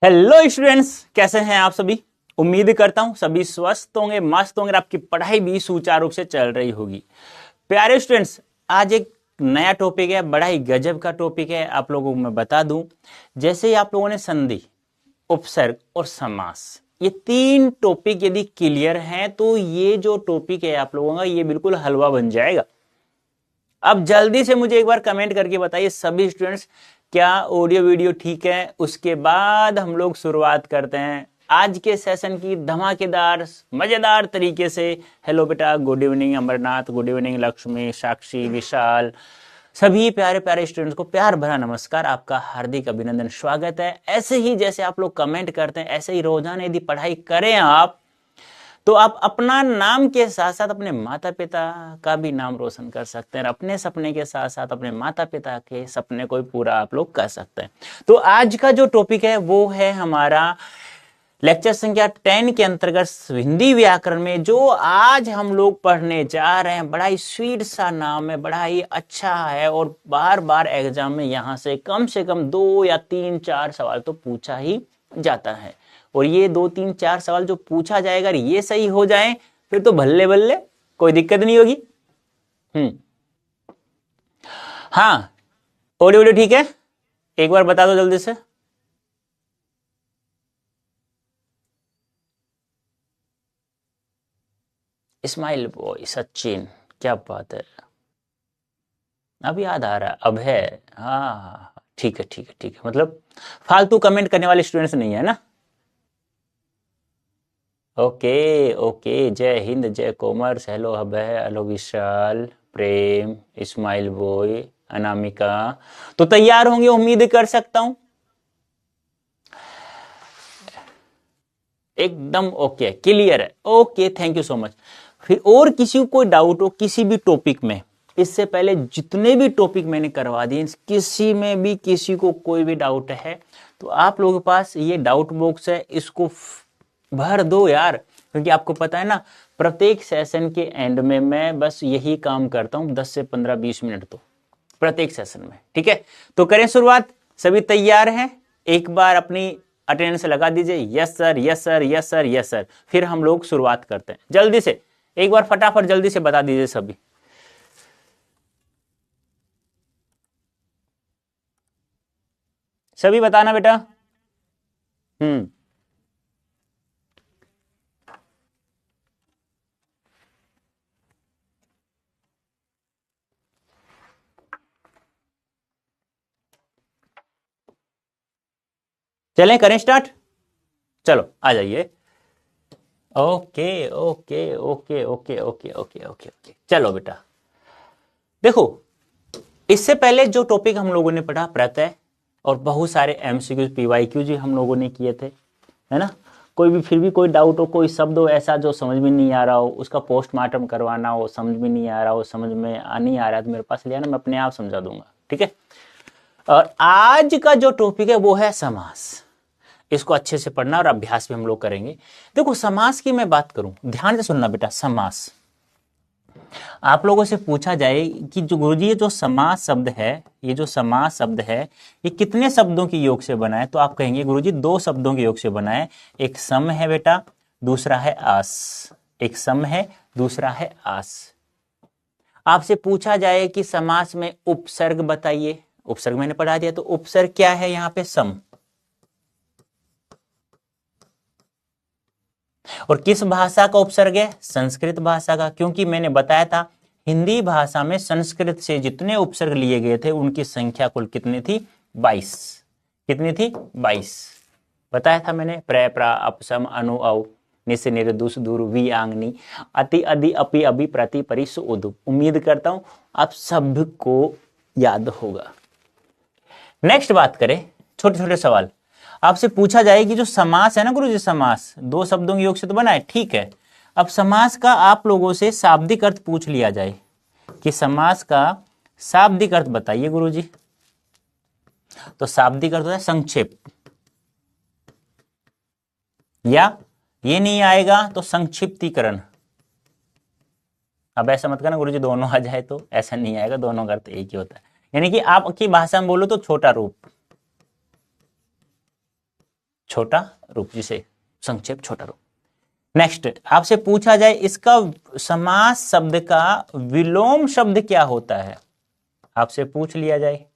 Hello students, कैसे हैं आप सभी। उम्मीद करता हूं सभी स्वस्थ होंगे, मस्त होंगे, आपकी पढ़ाई भी सुचारू रूप से चल रही होगी। प्यारे स्टूडेंट्स, आज एक नया टॉपिक है, बड़ा ही गजब का टॉपिक है। आप लोगों को मैं बता दूं, जैसे ही आप लोगों ने संधि, उपसर्ग और समास, ये तीन टॉपिक यदि क्लियर हैं तो ये जो टॉपिक है आप लोगों का, ये बिल्कुल हलवा बन जाएगा। अब जल्दी से मुझे एक बार कमेंट करके बताइए सभी स्टूडेंट्स, क्या ऑडियो वीडियो ठीक है। उसके बाद हम लोग शुरुआत करते हैं आज के सेशन की धमाकेदार मजेदार तरीके से। हेलो बेटा, good evening Amarnath, good evening Lakshmi, Sakshi, Vishal, सभी प्यारे प्यारे स्टूडेंट्स को प्यार भरा नमस्कार, आपका हार्दिक अभिनंदन, स्वागत है। ऐसे ही जैसे आप लोग कमेंट करते हैं, ऐसे ही रोजाना यदि पढ़ाई करें आप, तो आप अपना नाम के साथ साथ अपने माता पिता का भी नाम रोशन कर सकते हैं। अपने सपने के साथ साथ अपने माता पिता के सपने को भी पूरा आप लोग कर सकते हैं। तो आज का जो टॉपिक है वो है हमारा लेक्चर संख्या 10 के अंतर्गत हिंदी व्याकरण में जो आज हम लोग पढ़ने जा रहे हैं। बड़ा ही स्वीट सा नाम है, बड़ा ही अच्छा है, और बार बार एग्जाम में यहां से कम 2 या 3 4 सवाल तो पूछा ही जाता है। और ये 2 3 4 सवाल जो पूछा जाएगा, ये सही हो जाए फिर तो बल्ले बल्ले, कोई दिक्कत नहीं होगी। हाँ, ऑडियो ठीक है, एक बार बता दो जल्दी से। इस्माइल बॉय, सचिन, क्या बात है, अब याद आ रहा, अब है। हाँ, ठीक है ठीक है ठीक है, मतलब फालतू कमेंट करने वाले स्टूडेंट्स नहीं है ना। ओके ओके, जय हिंद, जय कॉमर्स, हेलो अभय, हेलो विशाल, प्रेम, इस्माइल बॉय, अनामिका, तो तैयार होंगे उम्मीद कर सकता हूं। एकदम ओके, क्लियर है, okay, thank you so much. फिर और किसी को कोई डाउट हो किसी भी टॉपिक में, इससे पहले जितने भी टॉपिक मैंने करवा दिए, किसी में भी किसी को कोई भी डाउट है तो आप लोगों के पास ये डाउट बॉक्स है, इसको भर दो यार। क्योंकि आपको पता है ना, प्रत्येक सेशन के एंड में मैं बस यही काम करता हूं, 10 से 15-20 मिनट तो प्रत्येक सेशन में। ठीक है, तो करें शुरुआत। सभी तैयार हैं? एक बार अपनी अटेंडेंस लगा दीजिए, yes sir, yes sir, yes sir, yes sir. फिर हम लोग शुरुआत करते हैं। जल्दी से एक बार फटाफट जल्दी से बता दीजिए सभी। सभी बताना बेटा। हम्म, चलें, करें स्टार्ट। चलो आ जाइए। Okay okay okay okay okay okay okay okay, चलो बेटा देखो, इससे पहले जो टॉपिक हम लोगों ने पढ़ा प्रत्यय, और बहुत सारे एमसीक्यू पीवाईक्यू जी हम लोगों ने किए थे, है ना। कोई भी फिर भी कोई डाउट हो, कोई शब्द हो ऐसा जो समझ में नहीं आ रहा हो, उसका पोस्टमार्टम करवाना हो, समझ में नहीं आ रहा हो, समझ में नहीं आ रहा है तो मेरे पास ले आना, मैं अपने आप समझा दूंगा। ठीक है, और आज का जो टॉपिक है वो है समास। इसको अच्छे से पढ़ना और अभ्यास भी हम लोग करेंगे। देखो, समास की मैं बात करूं, ध्यान से सुनना बेटा। समास, आप लोगों से पूछा जाए कि जो गुरुजी ये जो समास शब्द है, ये जो समास शब्द है ये कितने शब्दों के योग से बना है, तो आप कहेंगे गुरुजी 2 शब्दों के योग से बना है। एक सम है बेटा, दूसरा है आस। एक सम है, दूसरा है आस। आपसे पूछा जाए कि समास में उपसर्ग बताइए, उपसर्ग मैंने पढ़ा दिया, तो उपसर्ग क्या है यहां पे? सम। और किस भाषा का उपसर्ग है? संस्कृत भाषा का। क्योंकि मैंने बताया था हिंदी भाषा में संस्कृत से जितने उपसर्ग लिए गए थे उनकी संख्या कुल कितनी थी? 22। कितनी थी? 22 बताया था मैंने। प्र, प्रा, अपसम, अनु, औ, निस, निर, दुस, दूर, वी, आंगनी, अति, अधि, अपि, अभि, प्रति, परि, सु, उदु। उम्मीद करता हूं आप सबको याद होगा। नेक्स्ट बात करें, छोटे छोटे सवाल। आपसे पूछा जाए कि जो समास है ना गुरुजी, समास 2 शब्दों के योग से तो बना है, ठीक है। अब समास का आप लोगों से शाब्दिक अर्थ पूछ लिया जाए कि समास का शाब्दिक अर्थ बताइए गुरुजी, तो शाब्दिक अर्थ होता है संक्षेप, या ये नहीं आएगा तो संक्षिप्तीकरण। अब ऐसा मत करना गुरुजी दोनों आ जाए, तो ऐसा नहीं आएगा, दोनों का अर्थ एक ही होता है। यानी कि आपकी भाषा में बोलो तो छोटा रूप, छोटा रूप, जिसे संक्षेप छोटा रूप। नेक्स्ट आपसे पूछा जाए इसका समास शब्द का विलोम शब्द क्या होता है, आपसे पूछ लिया जाए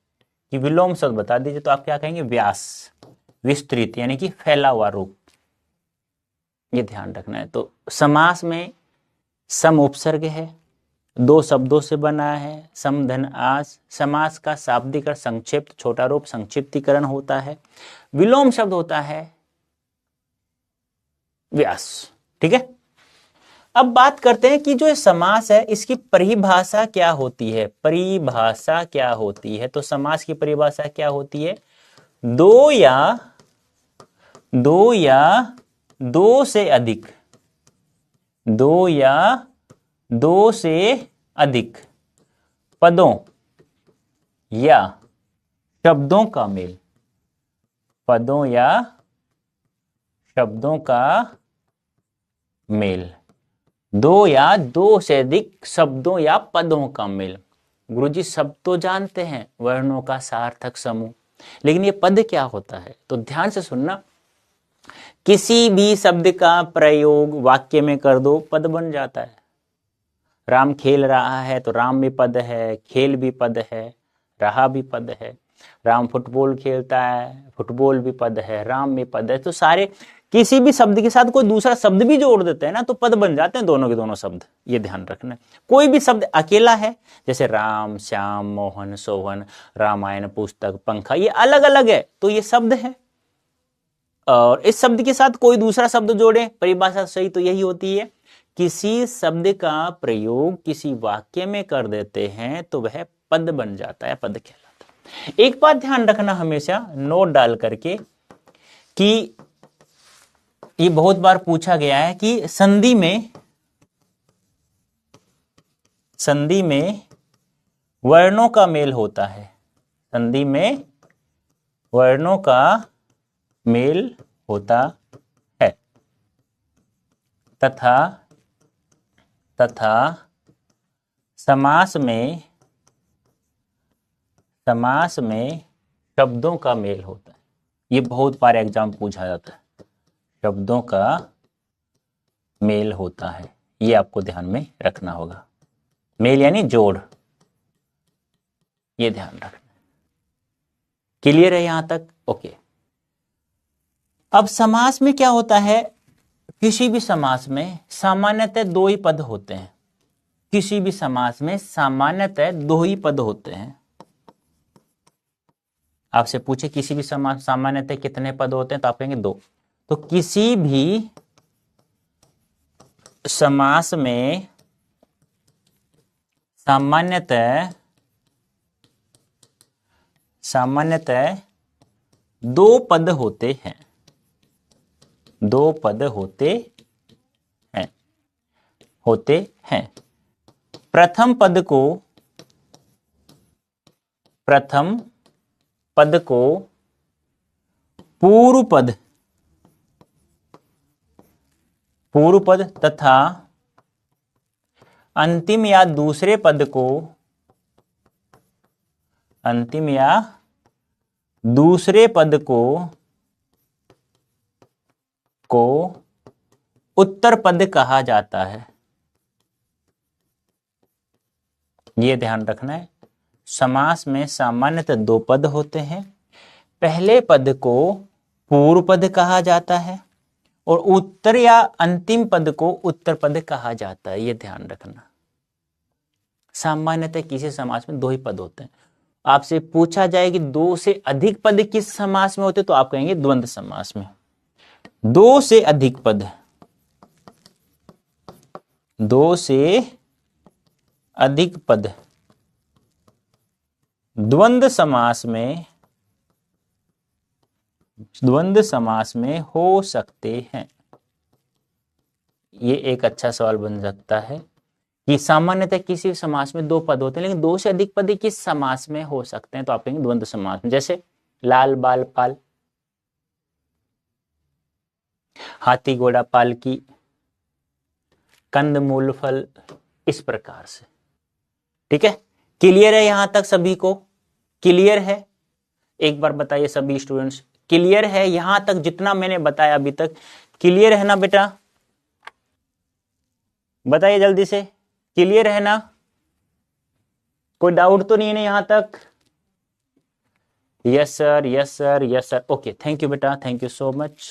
कि विलोम शब्द बता दीजिए, तो आप क्या कहेंगे? व्यास, विस्तृत यानी कि फैला हुआ रूप, ये ध्यान रखना है। तो समास में सम उपसर्ग है, दो शब्दों से बना है, सम धन आस। समास का शाब्दिक अर्थ संक्षिप्त छोटा रूप संक्षिप्तीकरण होता है। विलोम शब्द होता है व्यास। ठीक है, अब बात करते हैं कि जो समास है इसकी परिभाषा क्या होती है। परिभाषा क्या होती है? तो समास की परिभाषा क्या होती है? दो या दो से अधिक, दो या दो से अधिक पदों या शब्दों का मेल, पदों या शब्दों का मेल, दो या दो से अधिक शब्दों या पदों का मेल। गुरुजी शब्द तो जानते हैं, वर्णों का सार्थक समूह, लेकिन ये पद क्या होता है? तो ध्यान से सुनना, किसी भी शब्द का प्रयोग वाक्य में कर दो, पद बन जाता है। राम खेल रहा है तो राम भी पद है, खेल भी पद है, रहा भी पद है। राम फुटबॉल खेलता है, फुटबॉल भी पद है, राम भी पद है। तो सारे किसी भी शब्द के साथ कोई दूसरा शब्द भी जोड़ देते हैं ना, तो पद बन जाते हैं दोनों के दोनों शब्द, ये ध्यान रखना है। कोई भी शब्द अकेला है, जैसे राम, श्याम, मोहन, सोहन, रामायण, पुस्तक, पंखा, ये अलग अलग है तो ये शब्द है। और इस शब्द के साथ कोई दूसरा शब्द जोड़े, परिभाषा सही तो यही होती है, किसी शब्द का प्रयोग किसी वाक्य में कर देते हैं तो वह पद बन जाता है, पद कहलाता है। एक बात ध्यान रखना हमेशा नोट डाल करके कि ये बहुत बार पूछा गया है कि संधि में वर्णों का मेल होता है, संधि में वर्णों का मेल होता है, तथा समास में शब्दों का मेल होता है। ये बहुत बार एग्जाम पूछा जाता है, शब्दों का मेल होता है, ये आपको ध्यान में रखना होगा। मेल यानी जोड़, ये ध्यान रखना। क्लियर है यहां तक? ओके। अब समास में क्या होता है? किसी भी समास में सामान्यतः दो ही पद होते हैं, किसी भी समास में सामान्यतः दो ही पद होते हैं। आपसे पूछे किसी भी समास सामान्यतः कितने पद होते हैं, तो आप कहेंगे दो। तो किसी भी समास में सामान्यतः दो पद होते हैं, दो पद होते हैं। प्रथम पद को पूर्व पद तथा अंतिम या दूसरे पद को उत्तर पद कहा जाता है। यह ध्यान रखना है, समास में सामान्यतः दो पद होते हैं, पहले पद को पूर्व पद कहा जाता है और उत्तर या अंतिम पद को उत्तर पद कहा जाता है, यह ध्यान रखना। सामान्यतः किसी समास में दो ही पद होते हैं। आपसे पूछा जाए कि दो से अधिक पद किस समास में होते, तो आप कहेंगे द्वंद्व समास में। दो से अधिक पद, दो से अधिक पद द्वंद्व समास में हो सकते हैं। ये एक अच्छा सवाल बन सकता है कि सामान्यतः किसी समास में दो पद होते हैं, लेकिन दो से अधिक पद किस समास में हो सकते हैं, तो आप कहेंगे द्वंद्व समास में। जैसे लाल बाल पाल, हाथी घोड़ा पालकी, कंद मूल फल, इस प्रकार से। ठीक है, क्लियर है यहां तक? सभी को क्लियर है? एक बार बताइए सभी स्टूडेंट्स, क्लियर है यहां तक जितना मैंने बताया अभी तक? क्लियर है ना बेटा? बताइए जल्दी से, क्लियर है ना? कोई डाउट तो नहीं है ना यहां तक? Yes sir, yes sir, yes sir. Okay, thank you बेटा, thank you so much,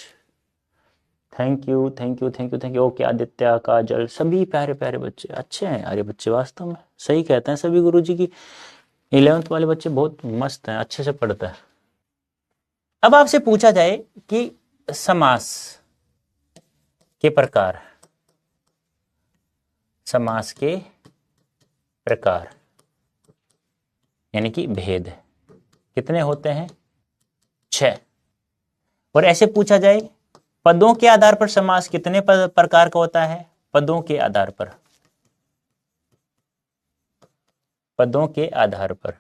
thank you, thank you, thank you, thank you. Okay, Aditya, Kajal, सभी प्यारे प्यारे बच्चे, अच्छे हैं यार ये बच्चे, वास्तव में सही कहते हैं सभी गुरुजी की 11th वाले बच्चे बहुत मस्त हैं, अच्छे से पढ़ते हैं। अब आपसे पूछा जाए कि समास के प्रकार, समास के प्रकार यानी कि भेद कितने होते हैं? 6। और ऐसे पूछा जाए पदों के आधार पर समास कितने प्रकार का होता है? पदों के आधार पर, पदों के आधार पर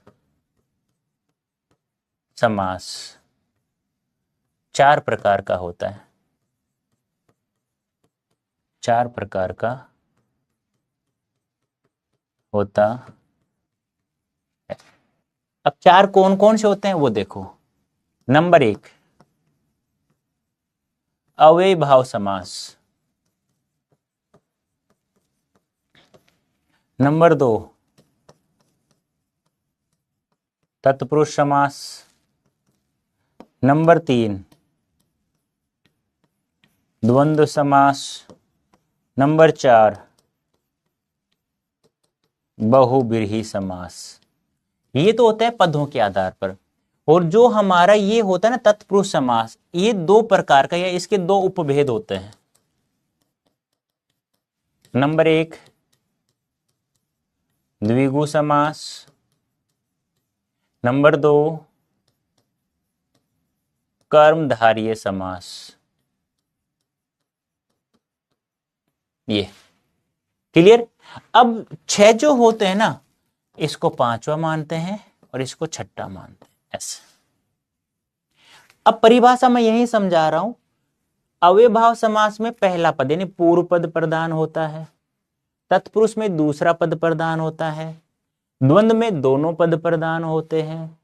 समास 4 प्रकार का होता है, 4 प्रकार का होता है। अब 4 कौन कौन से होते हैं वो देखो। नंबर 1 अव्ययीभाव समास, नंबर 2 तत्पुरुष समास, नंबर 3 द्वंद्व समास, नंबर 4 बहुव्रीहि समास। ये तो होता है पदों के आधार पर। और जो हमारा ये होता है ना तत्पुरुष समास, ये 2 प्रकार का या इसके 2 उपभेद होते हैं। नंबर 1 द्विगु समास, नंबर 2 कर्मधारय समास। ये क्लियर? अब 6 जो होते हैं ना, इसको 5वां मानते हैं और इसको 6ठा मानते हैं, ऐसे। अब परिभाषा में यही समझा रहा हूं। अव्ययभाव समास में पहला पद यानी पूर्व पद प्रधान होता है, तत्पुरुष में दूसरा पद प्रधान होता है, द्वंद्व में दोनों पद प्रधान होते हैं,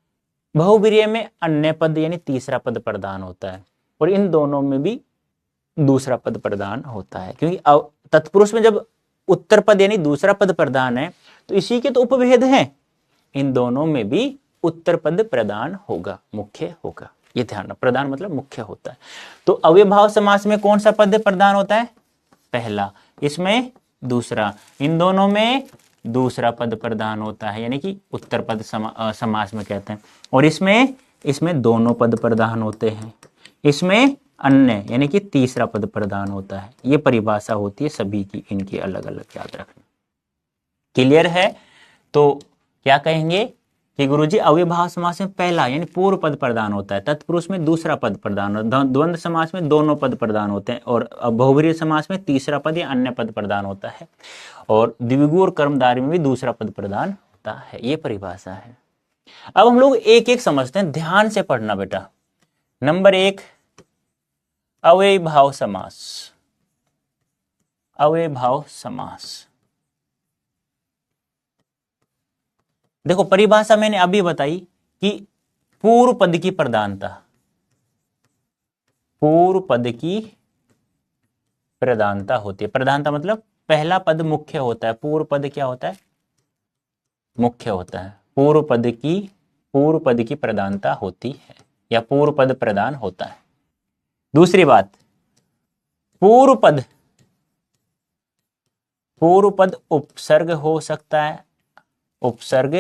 बहुव्रीहि में अन्य पद यानी तीसरा पद प्रधान होता है, और इन दोनों में भी दूसरा पद प्रधान होता है। क्योंकि तत्पुरुष में जब उत्तर पद यानी दूसरा पद प्रधान है तो इसी के तो उपभेद हैं, इन दोनों में भी उत्तर पद प्रधान होगा, मुख्य होगा। ये ध्यान रखना, प्रधान मतलब मुख्य होता है। तो अव्ययभाव समास में कौन सा पद प्रधान होता है? पहला, इसमें दूसरा, इन दोनों में दूसरा पद प्रधान होता है, यानी कि उत्तर पद समास में कहते हैं। और इसमें दोनों पद प्रधान होते हैं, इसमें अन्य यानी कि तीसरा पद प्रधान होता है। ये परिभाषा होती है सभी की, इनकी अलग अलग याद रखना। क्लियर है? तो क्या कहेंगे कि गुरुजी अव्ययभाव समास में पहला यानी पूर्व पद प्रधान होता है, तत्पुरुष में दूसरा पद प्रधान होता है, द्वंद्व समास में दोनों पद प्रधान होते हैं, और बहुव्रीहि समास में तीसरा पद या अन्य पद प्रधान होता है, और द्विगु और कर्मधारय में भी दूसरा पद प्रधान होता है। ये परिभाषा है। अब हम लोग एक एक समझते हैं, ध्यान से पढ़ना बेटा। नंबर 1 अव्ययीभाव समास, अव्ययीभाव समास। देखो परिभाषा मैंने अभी बताई कि पूर्व पद की प्रधानता, पूर्व पद की प्रधानता होती है। प्रधानता मतलब पहला पद मुख्य होता है, पूर्व पद क्या होता है? मुख्य होता है। पूर्व पद की प्रधानता होती है या पूर्व पद प्रधान होता है। दूसरी बात, पूर्व पद उपसर्ग हो सकता है, उपसर्ग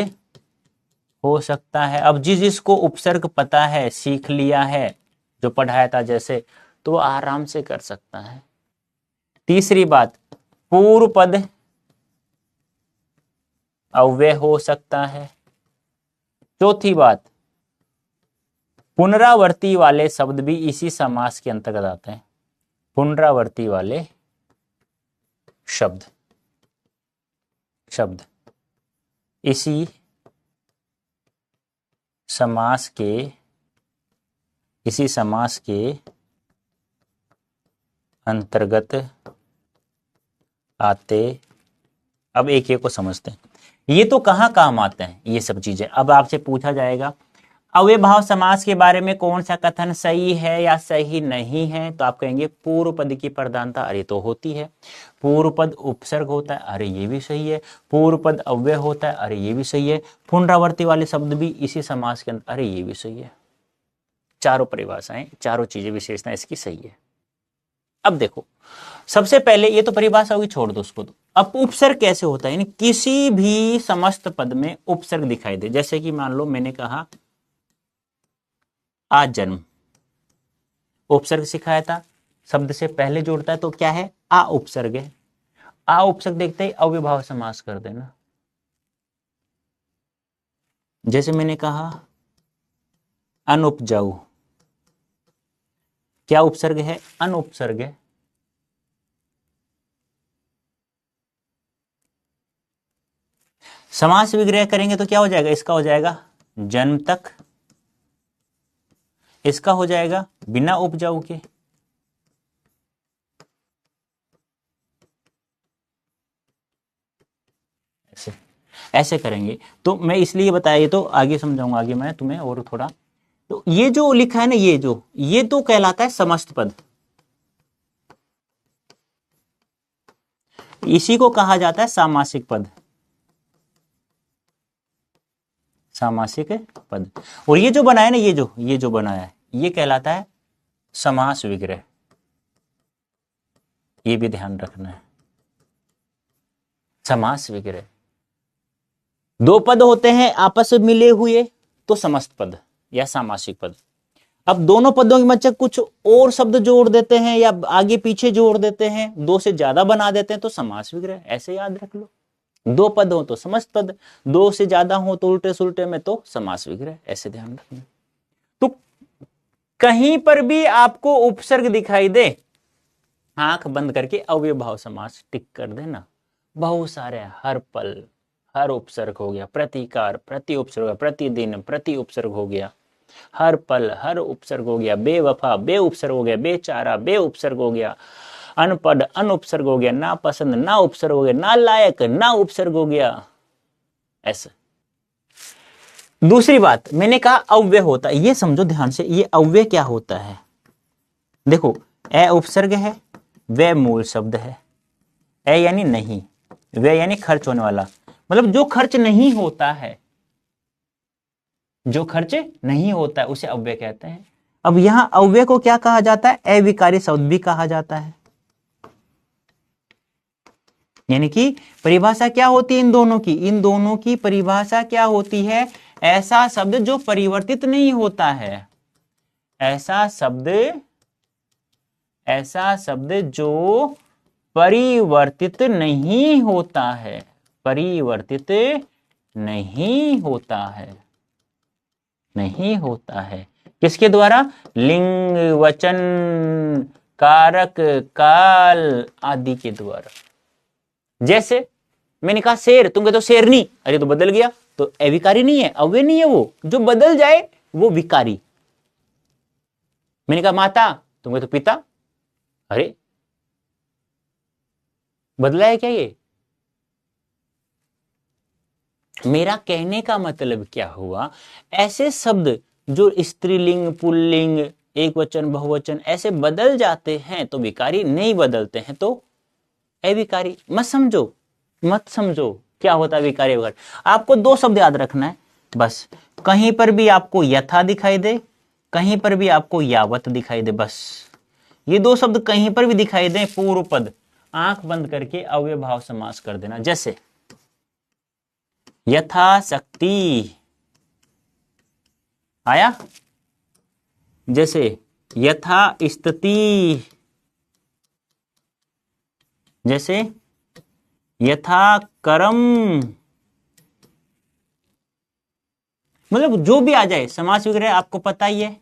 हो सकता है। अब जिसको उपसर्ग पता है, सीख लिया है, जो पढ़ाया था जैसे, तो आराम से कर सकता है। तीसरी बात, पूर्व पद अव्यय हो सकता है। चौथी बात, पुनरावर्ती वाले शब्द भी इसी समास के अंतर्गत आते हैं। पुनरावर्ती वाले शब्द इसी समास के अंतर्गत आते। अब एक एक को समझते हैं, ये तो कहां काम आते हैं ये सब चीजें। अब आपसे पूछा जाएगा अव्ययभाव समास के बारे में कौन सा कथन सही है या सही नहीं है? तो आप कहेंगे पूर्व पद की प्रधानता, अरे तो होती है। पूर्व पद उपसर्ग होता है, अरे ये भी सही है। पूर्व पद अव्यय होता है, अरे ये भी सही है। पुनरावर्ती वाले शब्द भी इसी समास के अंदर, अरे ये भी सही है। चारों परिभाषाएं, चारों चीजें, विशेषताएं इसकी सही है। अब देखो, सबसे पहले ये तो परिभाषा होगी, छोड़ दो उसको। तो अब उपसर्ग कैसे होता है, यानी किसी भी समस्त पद में उपसर्ग दिखाई दे। जैसे कि मान लो मैंने कहा आज जन्म, उपसर्ग सिखाया था, शब्द से पहले जोड़ता है तो क्या है, आ उपसर्ग है। आ उपसर्ग देखते ही अव्ययभाव समास कर देना। जैसे मैंने कहा अनुपजाऊ, क्या उपसर्ग है, अनुपसर्ग है। समास विग्रह करेंगे तो क्या हो जाएगा, इसका हो जाएगा जन्म तक, इसका हो जाएगा बिना उपजाऊ के। ऐसे ऐसे करेंगे। तो मैं इसलिए बताया, ये तो आगे समझाऊंगा आगे मैं तुम्हें और थोड़ा। तो ये जो लिखा है ना, ये तो कहलाता है समस्त पद। इसी को कहा जाता है सामासिक पद, सामासिक पद। और ये जो बनाया ना, ये जो बनाया है, ये कहलाता है समास विग्रह। ये भी ध्यान रखना है, समास विग्रह। दो पद होते हैं आपस में मिले हुए तो समस्त पद या सामासिक पद। अब दोनों पदों के मध्य कुछ और शब्द जोड़ देते हैं या आगे पीछे जोड़ देते हैं, दो से ज्यादा बना देते हैं तो समास विग्रह। ऐसे याद रख लो, दो पद हो तो समस्त पद, दो से ज्यादा हो तो उल्टे सुल्टे में तो समास विग्रह। ऐसे ध्यान रखना। तो कहीं पर भी आपको उपसर्ग दिखाई दे, आंख बंद करके अव्ययभाव समास टिक कर देना। बहुत सारे, हर पल हर उपसर्ग हो गया, प्रतिकार प्रति उपसर्ग हो गया, प्रतिदिन प्रति उपसर्ग हो गया, हर पल हर उपसर्ग हो गया, बेवफा बे उपसर्ग हो गया, बेचारा बे उपसर्ग हो गया, अनपढ़ अनुपसर्ग हो गया, ना पसंद ना उपसर्ग हो गया, ना लायक ना उपसर्ग हो गया। ऐसा। दूसरी बात, मैंने कहा अव्यय होता है, ये समझो ध्यान से, ये अव्यय क्या होता है। देखो, ए उपसर्ग है, वे मूल शब्द है। ए यानी नहीं, वे यानी खर्च होने वाला, मतलब जो खर्च नहीं होता है, जो खर्च नहीं होता है उसे अव्यय कहते हैं। अब यहां अव्यय को क्या कहा जाता है, अविकारी शब्द भी कहा जाता है। यानी कि परिभाषा क्या होती है इन दोनों की, इन दोनों की परिभाषा क्या होती है, ऐसा शब्द जो परिवर्तित नहीं होता है, ऐसा शब्द जो परिवर्तित नहीं होता है, परिवर्तित नहीं होता है, नहीं होता है। किसके द्वारा, लिंग वचन कारक काल आदि के द्वारा। जैसे मैंने कहा शेर, तुम कहते हो शेरनी, अरे तो बदल गया, तो अविकारी नहीं है, अव्यय नहीं है, वो जो बदल जाए वो विकारी। मैंने कहा माता, तुम कहते हो पिता, अरे बदला है क्या ये। मेरा कहने का मतलब क्या हुआ, ऐसे शब्द जो स्त्रीलिंग पुल्लिंग एक वचन बहुवचन ऐसे बदल जाते हैं तो विकारी, नहीं बदलते हैं तो अविकारी। मत समझो क्या होता है विकारी विकारी। आपको दो शब्द याद रखना है बस, कहीं पर भी आपको यथा दिखाई दे, कहीं पर भी आपको यावत दिखाई दे, बस ये दो शब्द कहीं पर भी दिखाई दे, पूर्व पद, आंख बंद करके अव्ययभाव समास कर देना। जैसे यथाशक्ति आया, जैसे यथा स्थिति, जैसे यथा कर्म, मतलब जो भी आ जाए समास विग्रह आपको पता ही है।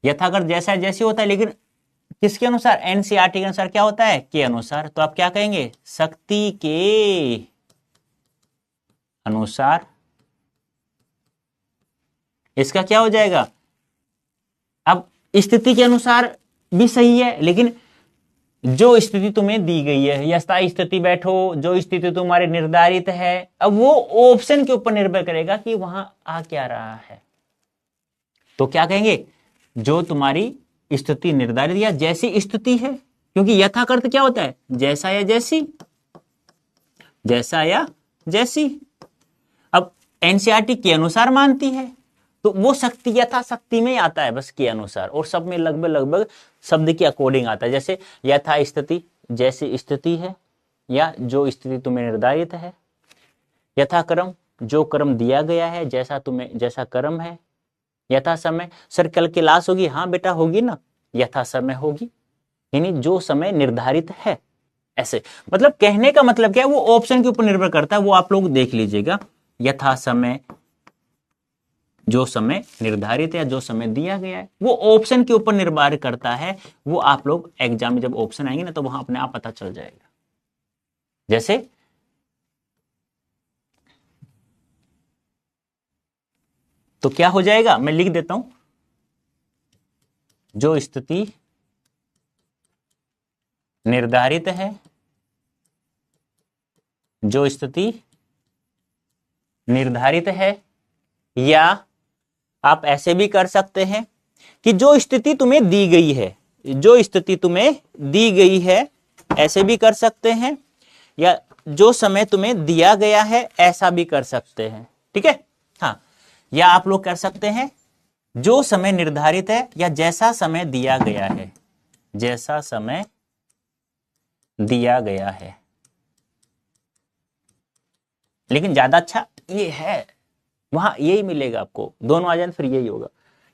यथाकर जैसा जैसे होता है, लेकिन किसके अनुसार, एनसीईआरटी के अनुसार क्या होता है, के अनुसार। तो आप क्या कहेंगे, शक्ति के अनुसार। इसका क्या हो जाएगा, अब स्थिति के अनुसार भी सही है, लेकिन जो स्थिति तुम्हें दी गई है, यथा स्थिति बैठो, जो स्थिति तुम्हारे निर्धारित है। अब वो ऑप्शन के ऊपर निर्भर करेगा कि वहां आ क्या रहा है। तो क्या कहेंगे, जो तुम्हारी स्थिति निर्धारित या जैसी स्थिति है, क्योंकि यथा का अर्थ क्या होता है, जैसा या जैसी, जैसा या जैसी। अब एनसीईआरटी के अनुसार मानती है, तो वो शक्ति यथा शक्ति में आता है, बस के अनुसार, और सब में लगभग लगभग शब्द के अकॉर्डिंग आता है। जैसे यथा स्थिति, जैसी स्थिति है, या जो स्थिति तुम्हें निर्धारित है। यथा क्रम, जो क्रम दिया गया है, जैसा तुम्हें जैसा क्रम है। यथा समय, सर कल क्लास होगी, हाँ बेटा होगी ना, यथा समय होगी, यानी जो समय निर्धारित है। ऐसे मतलब कहने का मतलब क्या है, वो ऑप्शन के ऊपर निर्भर करता है, वो आप लोग देख लीजिएगा। यथा समय, जो समय निर्धारित है या जो समय दिया गया है, वो ऑप्शन के ऊपर निर्भर करता है। वो आप लोग एग्जाम में जब ऑप्शन आएंगे ना, तो वहां अपने आप पता चल जाएगा। जैसे तो क्या हो जाएगा, मैं लिख देता हूं, जो स्थिति निर्धारित है, जो स्थिति निर्धारित है, या आप ऐसे भी कर सकते हैं कि जो स्थिति तुम्हें दी गई है, जो स्थिति तुम्हें दी गई है, ऐसे भी कर सकते हैं, या जो समय तुम्हें दिया गया है, ऐसा भी कर सकते हैं। ठीक है, हाँ, या आप लोग कर सकते हैं जो समय निर्धारित है, या जैसा समय दिया गया है, जैसा समय दिया गया है। लेकिन ज्यादा अच्छा ये है, वहां यही मिलेगा आपको, दोनों आ जाए फिर यही होगा।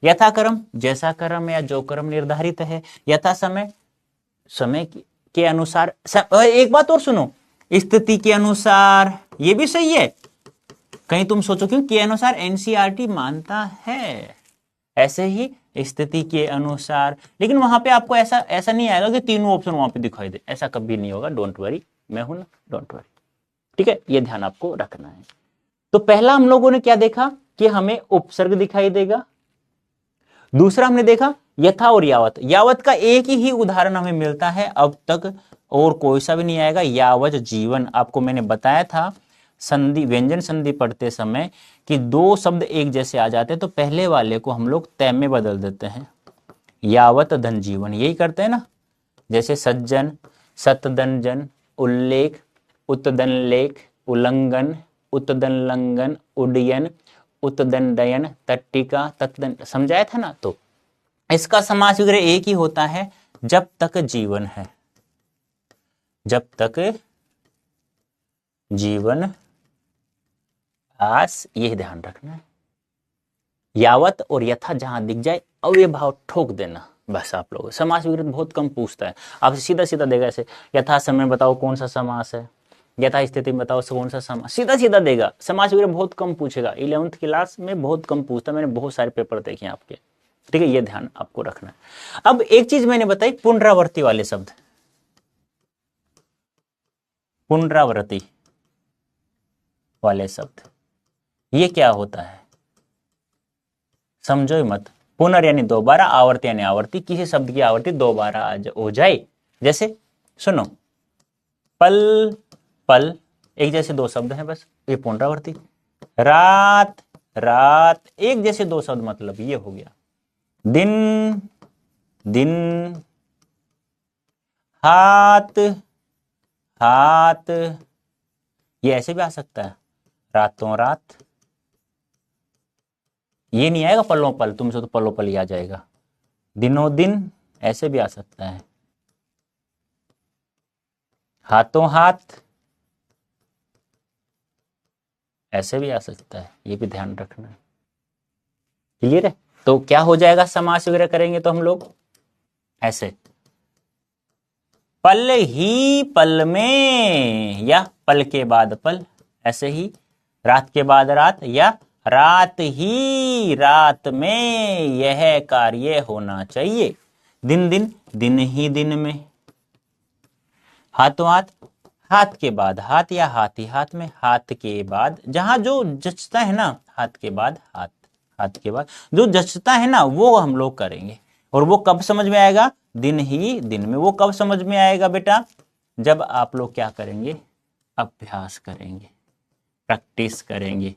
यथा क्रम, जैसा क्रम या जो क्रम निर्धारित है। यथा समय, समय के अनुसार। एक बात और सुनो, स्थिति के अनुसार, ये भी सही है। कहीं तुम सोचो क्यों के अनुसार एनसीईआरटी मानता है, ऐसे ही स्थिति के अनुसार। लेकिन वहां पे आपको ऐसा नहीं आएगा कि तीनों ऑप्शन वहां पे दिखाई दे, ऐसा कभी नहीं होगा। डोंट वरी, मैं हूं ना, डोंट वरी। ठीक है, ये ध्यान आपको रखना है। तो पहला हम लोगों ने क्या देखा कि हमें उपसर्ग दिखाई देगा। दूसरा हमने देखा यथा और यावत। यावत का एक ही उदाहरण हमें मिलता है अब तक, और कोई सा भी नहीं आएगा। यावत जीवन, आपको मैंने बताया था संधि, व्यंजन संधि पढ़ते समय कि दो शब्द एक जैसे आ जाते हैं तो पहले वाले को हम लोग तय में बदल देते हैं। यावत धन जीवन, यही करते हैं ना। जैसे सज्जन, सतदनजन, उल्लेख, उत्तदन लेख, उल्लंघन, उत्तदन लंघन, उड्डयन, उत्तदंडयन, तट्टिका, तत्दंड, समझाया था ना। तो इसका समास वगैरह एक ही होता है, जब तक जीवन है, जब तक जीवन आस, ये ध्यान रखना है। यावत और यथा जहां दिख जाए अव्यय भाव ठोक देना, बस। आप लोग समास वगैरह बहुत कम पूछता है, आपसे सीधा सीधा देगा। ऐसे यथा समय बताओ कौन सा समास है, यथा स्थिति में बताओ कौन सा समास, सीधा सीधा देगा। समास वगैरह बहुत कम पूछेगा, 11th क्लास में बहुत कम पूछता, मैंने बहुत सारे पेपर देखे आपके। ठीक है, ये ध्यान आपको रखना है। अब एक चीज मैंने बताई, पुनरावृत्ति वाले शब्द, पुनरावृत्ति वाले शब्द, ये क्या होता है समझो मत। पुनर यानी दोबारा, आवर्ती यानी आवर्ती, किसी शब्द की आवर्ती दोबारा हो जाए। जैसे सुनो, पल पल, एक जैसे दो शब्द हैं बस, ये पुनरावृत्ति। रात रात, एक जैसे दो शब्द, मतलब ये हो गया। दिन दिन, हाथ हाथ, ये ऐसे भी आ सकता है। रातों रात, ये नहीं आएगा पलों पल, तुमसे तो पलों पल ही आ जाएगा। दिनों दिन, ऐसे भी आ सकता है। हाथों हाथ, ऐसे भी आ सकता है, ये भी ध्यान रखना है। क्लियर है? तो क्या हो जाएगा, समास वगैरह करेंगे तो हम लोग ऐसे, पल ही पल में, या पल के बाद पल, ऐसे ही रात के बाद रात, या रात ही रात में यह कार्य होना चाहिए। दिन दिन, दिन ही दिन में। हाथों हाथ, हाथ के बाद हाथ, या हाथ ही हाथ में। हाथ के बाद, जहां जो जचता है ना, हाथ के बाद हाथ, हाथ के बाद जो जचता है ना, वो हम लोग करेंगे। और वो कब समझ में आएगा? दिन ही दिन में। वो कब समझ में आएगा बेटा? जब आप लोग क्या करेंगे? अभ्यास करेंगे, प्रैक्टिस करेंगे।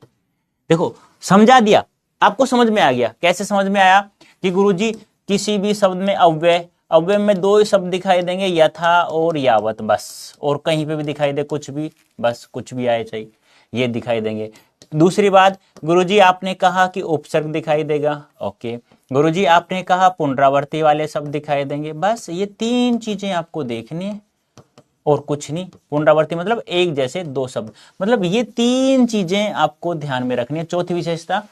देखो समझा दिया, आपको समझ में आ गया। कैसे समझ में आया? कि गुरुजी किसी भी शब्द में अव्यय, अव्यय में दो ही शब्द दिखाई देंगे, यथा और यावत, बस। और कहीं पे भी दिखाई दे कुछ भी, बस कुछ भी आए चाहिए, ये दिखाई देंगे। दूसरी बात, गुरुजी आपने कहा कि उपसर्ग दिखाई देगा, ओके। गुरुजी आपने कहा पुनरावर्ती वाले शब्द दिखाई देंगे, बस ये तीन चीजें आपको देखनी है और कुछ नहीं। पुनरावर्ती मतलब एक जैसे दो शब्द, मतलब ये तीन चीजें आपको ध्यान में रखनी है। चौथी विशेषता,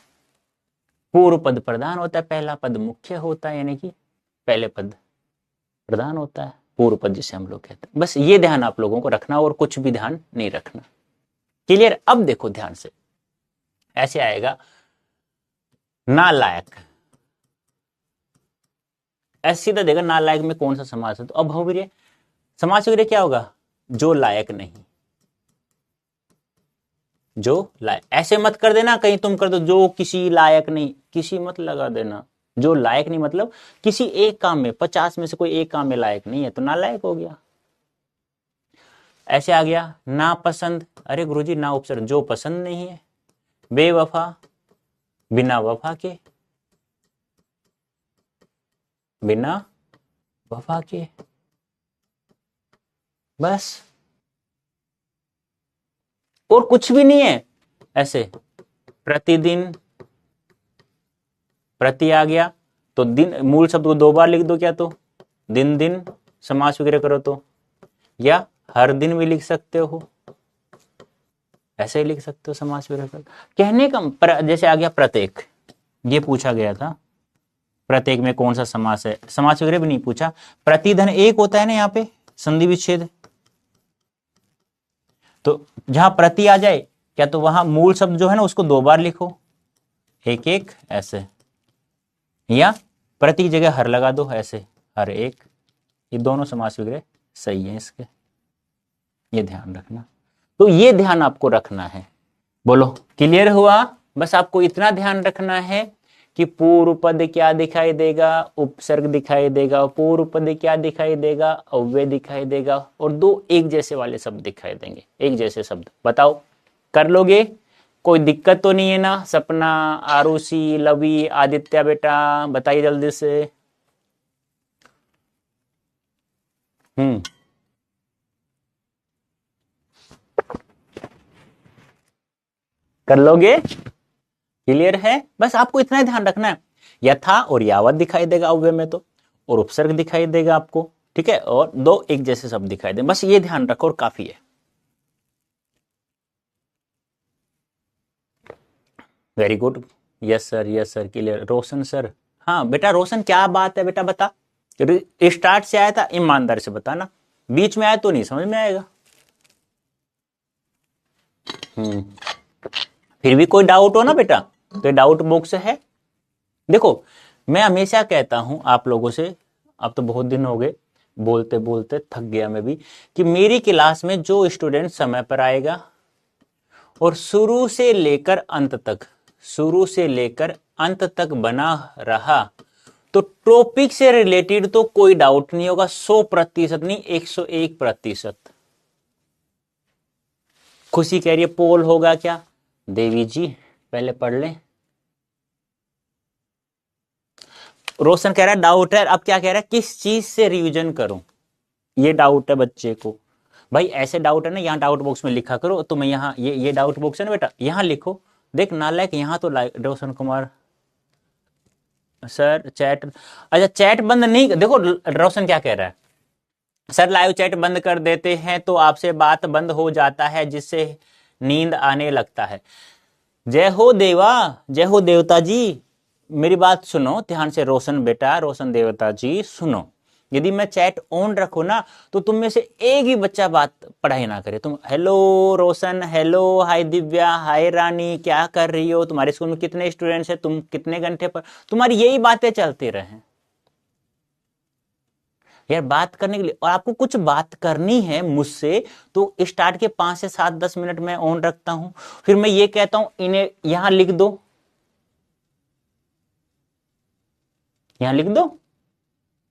पूर्व पद प्रधान होता है, पहला पद मुख्य होता है, यानी कि पहले पद प्रधान होता है, पूर्व पद जिसे हम लोग कहते हैं। बस ये ध्यान आप लोगों को रखना और कुछ भी ध्यान नहीं रखना। क्लियर? अब देखो ध्यान से, ऐसे आएगा नालायक, ऐसे सीधा देगा नालायक में कौन सा समास है, तो अब बहुवीर्य समास वगैरह क्या होगा? जो लायक नहीं, जो लायक। ऐसे मत कर देना कहीं तुम कर दो जो किसी लायक नहीं, किसी मत लगा देना। जो लायक नहीं मतलब किसी एक काम में, 50 में से कोई एक काम में लायक नहीं है तो नालायक हो गया। ऐसे आ गया नापसंद, अरे गुरुजी ना उपसर्ग, जो पसंद नहीं है। बेवफा, बिना वफा के, बिना वफा के, बस और कुछ भी नहीं है। ऐसे प्रतिदिन, प्रति आ गया तो दिन, मूल शब्द को दो बार लिख दो क्या, तो दिन दिन समास वगैरह करो तो, या हर दिन भी लिख सकते हो, ऐसे ही लिख सकते हो समास वगैरह कर। कहने का जैसे आ गया प्रत्येक, ये पूछा गया था प्रत्येक में कौन सा समास है, समास वगैरह भी नहीं पूछा। प्रतिधन एक होता है ना यहाँ पे संधि विच्छेद, तो जहां प्रति आ जाए क्या तो वहां मूल शब्द जो है ना उसको दो बार लिखो, एक एक ऐसे, या प्रति की जगह हर लगा दो ऐसे, हर एक। ये दोनों समास वगैरह सही है इसके, ये ध्यान रखना। तो ये ध्यान आपको रखना है। बोलो क्लियर हुआ? बस आपको इतना ध्यान रखना है कि पूर्व पद क्या दिखाई देगा, उपसर्ग दिखाई देगा, पूर्व पद क्या दिखाई देगा, अव्यय दिखाई देगा, और दो एक जैसे वाले शब्द दिखाई देंगे, एक जैसे शब्द। बताओ कर लोगे? कोई दिक्कत तो नहीं है ना? सपना, आरुषि, लवी, आदित्य बेटा बताइए जल्दी से। कर लोगे? क्लियर है? बस आपको इतना ही ध्यान रखना है, यथा और यावत दिखाई देगा अव्यय में तो, और उपसर्ग दिखाई देगा आपको, ठीक है, और दो एक जैसे शब्द दिखाई दे, बस ये ध्यान रखो और काफी है। Very good, yes sir, yes sir, clear. Roshan sir, हाँ बेटा रोशन क्या बात है बेटा, बता। स्टार्ट से आया था, ईमानदार से बताना, बीच में आया तो नहीं समझ में आएगा। फिर भी कोई डाउट हो ना बेटा तो डाउट बॉक्स है। देखो मैं हमेशा कहता हूं आप लोगों से, अब तो बहुत दिन हो गए बोलते बोलते थक गया मैं भी, कि मेरी क्लास में जो स्टूडेंट समय पर आएगा और शुरू से लेकर अंत तक, शुरू से लेकर अंत तक बना रहा, तो टॉपिक से रिलेटेड तो कोई डाउट नहीं होगा, 100% नहीं, 101%। खुशी कह रही है पोल होगा क्या? देवी जी पहले पढ़ लें। रोशन कह रहा है डाउट है, अब क्या कह रहा है, किस चीज से रिवीजन करूं, ये डाउट है बच्चे को। भाई ऐसे डाउट है ना, यहाँ डाउट बॉक्स में लिखा करो, तो मैं यहाँ ये डाउट बॉक्स है ना बेटा, यहाँ लिखो। देख नालायक यहाँ तो रोशन कुमार सर चैट, अच्छा चैट बंद नहीं, देखो रोशन क्या कह रहा है, सर लाइव चैट बंद कर देते हैं तो आपसे बात बंद हो जाता है जिससे नींद आने लगता है। जय हो देवा, जय हो देवता जी, मेरी बात सुनो ध्यान से रोशन बेटा, रोशन देवता जी सुनो। यदि मैं चैट ऑन रखूं ना तो तुम में से एक ही बच्चा बात पढ़ाई ना करे, तुम हेलो रोशन, हेलो, हाय दिव्या, हाय रानी, क्या कर रही हो, तुम्हारे स्कूल में कितने स्टूडेंट्स हैं, तुम कितने घंटे पर, तुम्हारी यही बातें चलती रहे यार बात करने के लिए। और आपको कुछ बात करनी है मुझसे तो स्टार्ट के 5 से 7 10 मिनट मैं ऑन रखता हूं, फिर मैं ये कहता हूं इन्हें यहां लिख दो, यहां लिख दो,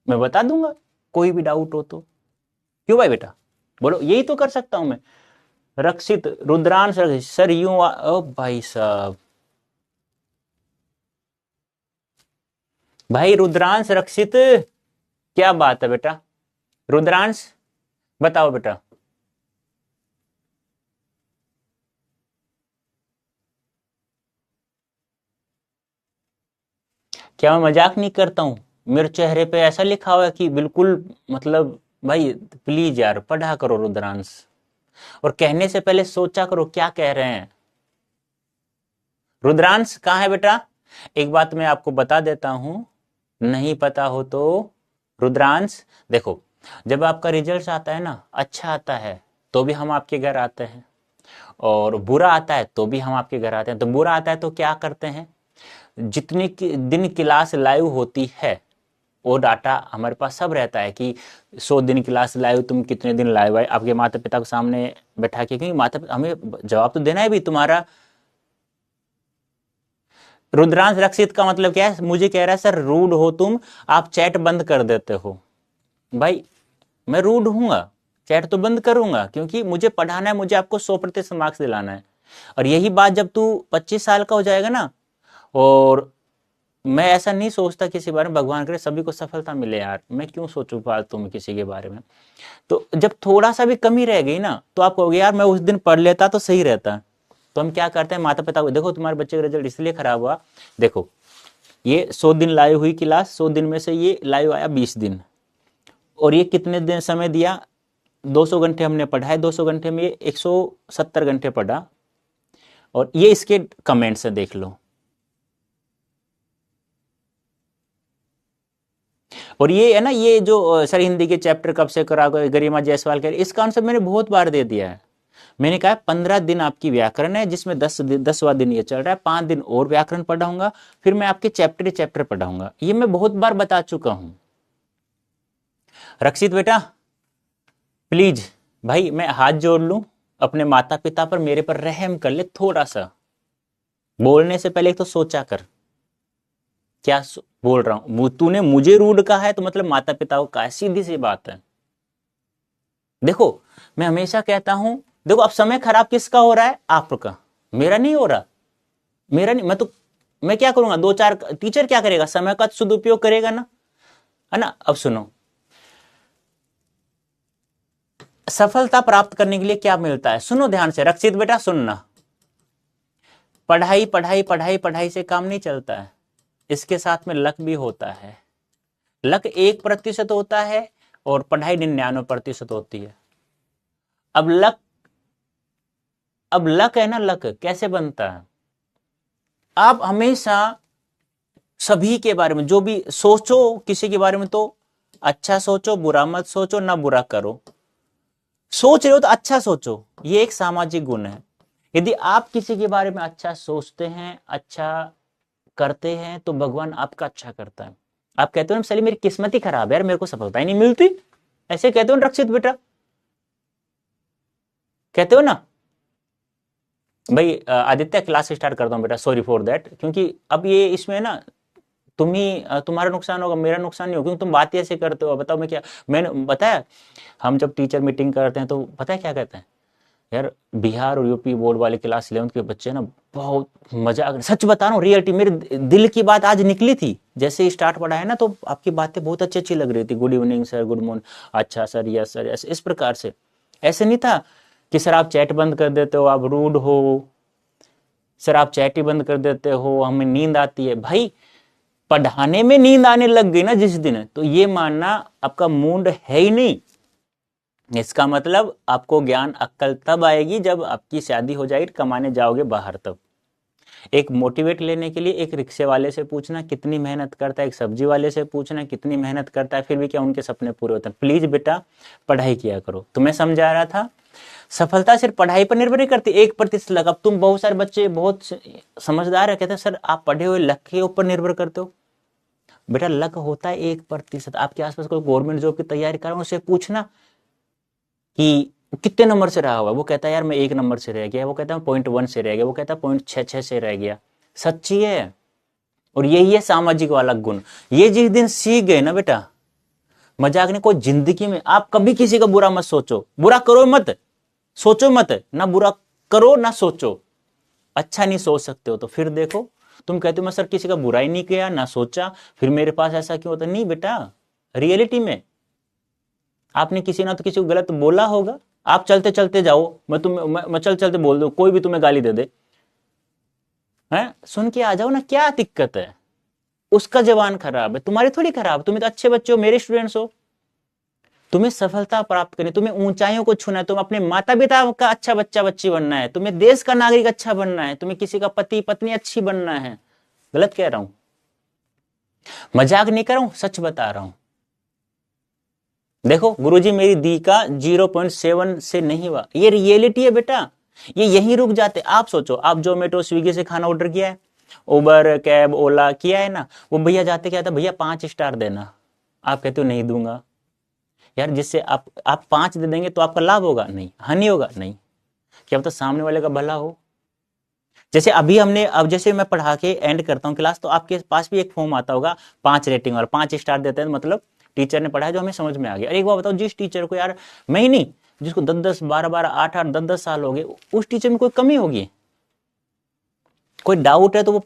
मैं बता दूंगा, कोई भी डाउट हो तो। क्यों भाई बेटा, बोलो, यही तो कर सकता हूं मैं। रक्षित, रुद्रांश, सर यूं ओ भाई साहब, भाई रुद्रांश, रक्षित, क्या बात है बेटा। रुद्रांश बताओ बेटा। क्या मैं मजाक नहीं करता हूँ? मेरे चेहरे पे ऐसा लिखा हुआ है कि बिल्कुल, मतलब भाई प्लीज यार पढ़ा करो रुद्रांश, और कहने से पहले सोचा करो क्या कह रहे हैं। रुद्रांश कहाँ है बेटा? एक बात मैं आपको बता देता हूं, नहीं पता हो तो, रुद्रांश देखो, जब आपका रिजल्ट आता है ना, अच्छा आता है तो भी हम आपके घर आते हैं, और बुरा आता है तो भी हम आपके घर आते हैं। तो बुरा आता है तो क्या करते हैं, जितने दिन क्लास लाइव होती है वो डाटा हमारे पास सब रहता है कि 100 दिन क्लास लाइव, तुम कितने दिन लाइव आए, आपके माता पिता को सामने बैठा के, क्योंकि माता पिता हमें जवाब तो देना है भी तुम्हारा। रुद्रांश, रक्षित का मतलब क्या है, मुझे कह रहा है सर रूड हो तुम, आप चैट बंद कर देते हो। भाई मैं रूड हूंगा, चैट तो बंद करूंगा, क्योंकि मुझे पढ़ाना है, मुझे आपको 100% मार्क्स दिलाना है। और यही बात जब तू 25 साल का हो जाएगा ना, और मैं ऐसा नहीं सोचता किसी बारे में, भगवान करे सभी को सफलता मिले यार, मैं क्यों सोचूं फालतू में किसी के बारे में। तो जब थोड़ा सा भी कमी रह गई ना, तो आप कहोगे यार मैं उस दिन पढ़ लेता तो सही रहता। तो हम क्या करते हैं, माता पिता को, देखो तुम्हारे बच्चे का रिजल्ट इसलिए खराब हुआ, देखो ये 100 दिन लाइव हुई क्लास, 100 दिन में से ये लाइव आया 20 दिन, और ये कितने दिन समय दिया, 200 घंटे हमने पढ़ाए, 200 घंटे में ये 170 घंटे पढ़ा, और ये इसके कमेंट्स है देख लो। और ये है ना, ये जो सर हिंदी के चैप्टर कब से कराओगे, गरिमा जायसवाल के, इस कॉन्सेप्ट मैंने बहुत बार दे दिया है। मैंने कहा 15 दिन आपकी व्याकरण है, जिसमें 10वां दिन ये चल रहा है, 5 दिन और व्याकरण पढ़ाऊंगा, फिर मैं आपके चैप्टर पढ़ाऊंगा, ये मैं बहुत बार बता चुका हूं। रक्षित बेटा प्लीज, भाई मैं हाथ जोड़ लूं, अपने माता पिता पर, मेरे पर रहम कर ले थोड़ा सा, बोलने से पहले तो सोचा कर क्या बोल रहा हूं। तूने मुझे रूड कहा है तो मतलब माता पिता को कहा है, सीधी सी बात है। देखो मैं हमेशा कहता हूं, देखो अब समय खराब किसका हो रहा है, आपका, मेरा नहीं हो रहा, मेरा नहीं, मैं क्या करूंगा, 2-4 टीचर क्या करेगा, समय का सदुपयोग करेगा ना, है ना। अब सुनो, सफलता प्राप्त करने के लिए क्या मिलता है, सुनो ध्यान से, रक्षित बेटा सुनना, पढ़ाई पढ़ाई पढ़ाई पढ़ाई से काम नहीं चलता है, इसके साथ में लक भी होता है। लक 1% होता है और पढ़ाई 99% होती है। अब लक है ना, लक कैसे बनता है, आप हमेशा सभी के बारे में जो भी सोचो, किसी के बारे में तो अच्छा सोचो, बुरा मत सोचो, ना बुरा करो, सोच रहे हो तो अच्छा सोचो, ये एक सामाजिक गुण है। यदि आप किसी के बारे में अच्छा सोचते हैं, अच्छा करते हैं, तो भगवान आपका अच्छा करता है। आप कहते हो ना सली मेरी किस्मत ही खराब है यार, मेरे को सफलता ही नहीं मिलती, ऐसे कहते हो ना रक्षित बेटा, कहते हो ना। भाई आदित्य क्लास स्टार्ट करता हूं बेटा, सॉरी फॉर दैट, क्योंकि अब ये इसमें ना तुम्हारा नुकसान होगा, मेरा नुकसान नहीं होगा, क्योंकि तुम बात ऐसे करते हो। बताओ मैं क्या, मैंने बताया, हम जब टीचर मीटिंग करते हैं तो पता है क्या कहते हैं, यार बिहार और यूपी बोर्ड वाले क्लास 11th के बच्चे ना बहुत मजा, सच बता रहा हूँ, रियलिटी मेरे दिल की बात आज निकली थी, जैसे स्टार्ट पढ़ा है ना, तो आपकी बातें बहुत अच्छी अच्छी लग रही थी, good evening sir, good morning, अच्छा सर, यस सर, इस प्रकार से। ऐसे नहीं था कि सर आप चैट बंद कर देते हो, आप रूड हो, सर आप चैट ही बंद कर देते हो, हमें नींद आती है। भाई पढ़ाने में नींद आने लग गई ना जिस दिन, तो ये मानना आपका मूड है ही नहीं। इसका मतलब आपको ज्ञान अक्कल तब आएगी जब आपकी शादी हो जाएगी, कमाने जाओगे बाहर तब। एक मोटिवेट लेने के लिए एक रिक्शे वाले से पूछना कितनी मेहनत करता है, एक सब्जी वाले से पूछना कितनी मेहनत करता है, फिर भी क्या उनके सपने पूरे होते हैं। प्लीज बेटा पढ़ाई किया करो, तुम्हें समझा रहा था, सफलता सिर्फ पढ़ाई पर निर्भर नहीं करती, 1% लक। अब तुम बहुत सारे बच्चे बहुत समझदार है, कहते हैं सर आप पढ़े हुए लक के ऊपर निर्भर करते हो। बेटा लक होता है 1%। आपके आसपास कोई गवर्नमेंट जॉब की तैयारी कर रहा है, उससे पूछना कि कितने नंबर से रहा होगा, वो कहता है यार मैं 1 नंबर से रह गया, वो कहता है 0.1 से रह गया, वो कहता है 0.66 से रह गया। सच्ची है। और यही है सामाजिक वाला गुण, ये जिस दिन सीख गए ना बेटा, मजाक नहीं, कोई जिंदगी में आप कभी किसी का बुरा मत सोचो, बुरा करो मत, सोचो मत, ना बुरा करो ना सोचो। अच्छा नहीं सोच सकते हो तो फिर देखो, तुम कहते हो मैं सर किसी का बुरा ही नहीं किया ना सोचा, फिर मेरे पास ऐसा क्यों होता? नहीं बेटा, रियलिटी में आपने किसी ना तो किसी को गलत बोला होगा। आप चलते चलते जाओ, मैं चल चलते बोल दूं, कोई भी तुम्हें गाली दे दे, हैं, सुन के आ जाओ ना, क्या दिक्कत है? उसका जवान खराब है, तुम्हारी थोड़ी खराब। तुम्हें तो अच्छे बच्चे हो, मेरे स्टूडेंट्स हो, तुम्हें सफलता प्राप्त करनी, तुम्हें ऊंचाइयों को छूना है, तुम्हें अपने माता पिता का अच्छा बच्चा बच्ची बनना है, तुम्हें देश का नागरिक अच्छा बनना है, तुम्हें किसी का पति पत्नी अच्छी बनना है। गलत कह रहा हूं? मजाक नहीं कर रहा हूं, सच बता रहा हूं। देखो गुरुजी, मेरी दी का 0.7 से नहीं हुआ, ये रियलिटी है बेटा। ये यहीं रुक जाते। आप सोचो, आप जोमेटो स्विगी से खाना ऑर्डर किया है, उबर कैब ओला किया है ना, वो भैया जाते क्या था, भैया 5 स्टार देना, आप कहते हो नहीं दूंगा। यार जिससे आप 5 दे देंगे तो आपका लाभ होगा? नहीं। हानि होगा? नहीं। क्या पता सामने वाले का भला हो। जैसे अभी हमने, अब जैसे मैं पढ़ा के एंड करता हूँ क्लास, तो आपके पास भी एक फॉर्म आता होगा 5 रेटिंग और 5 स्टार देते हैं, मतलब टीचर ने पढ़ाया जो हमें समझ में आ गया। अरे एक बात बताओ, जिस टीचर को यार, मैं ही नहीं, जिसको 10-10 12-12 8-8 10-10 साल हो गए, उस टीचर में कोई कमी होगी? कोई डाउट है तो वो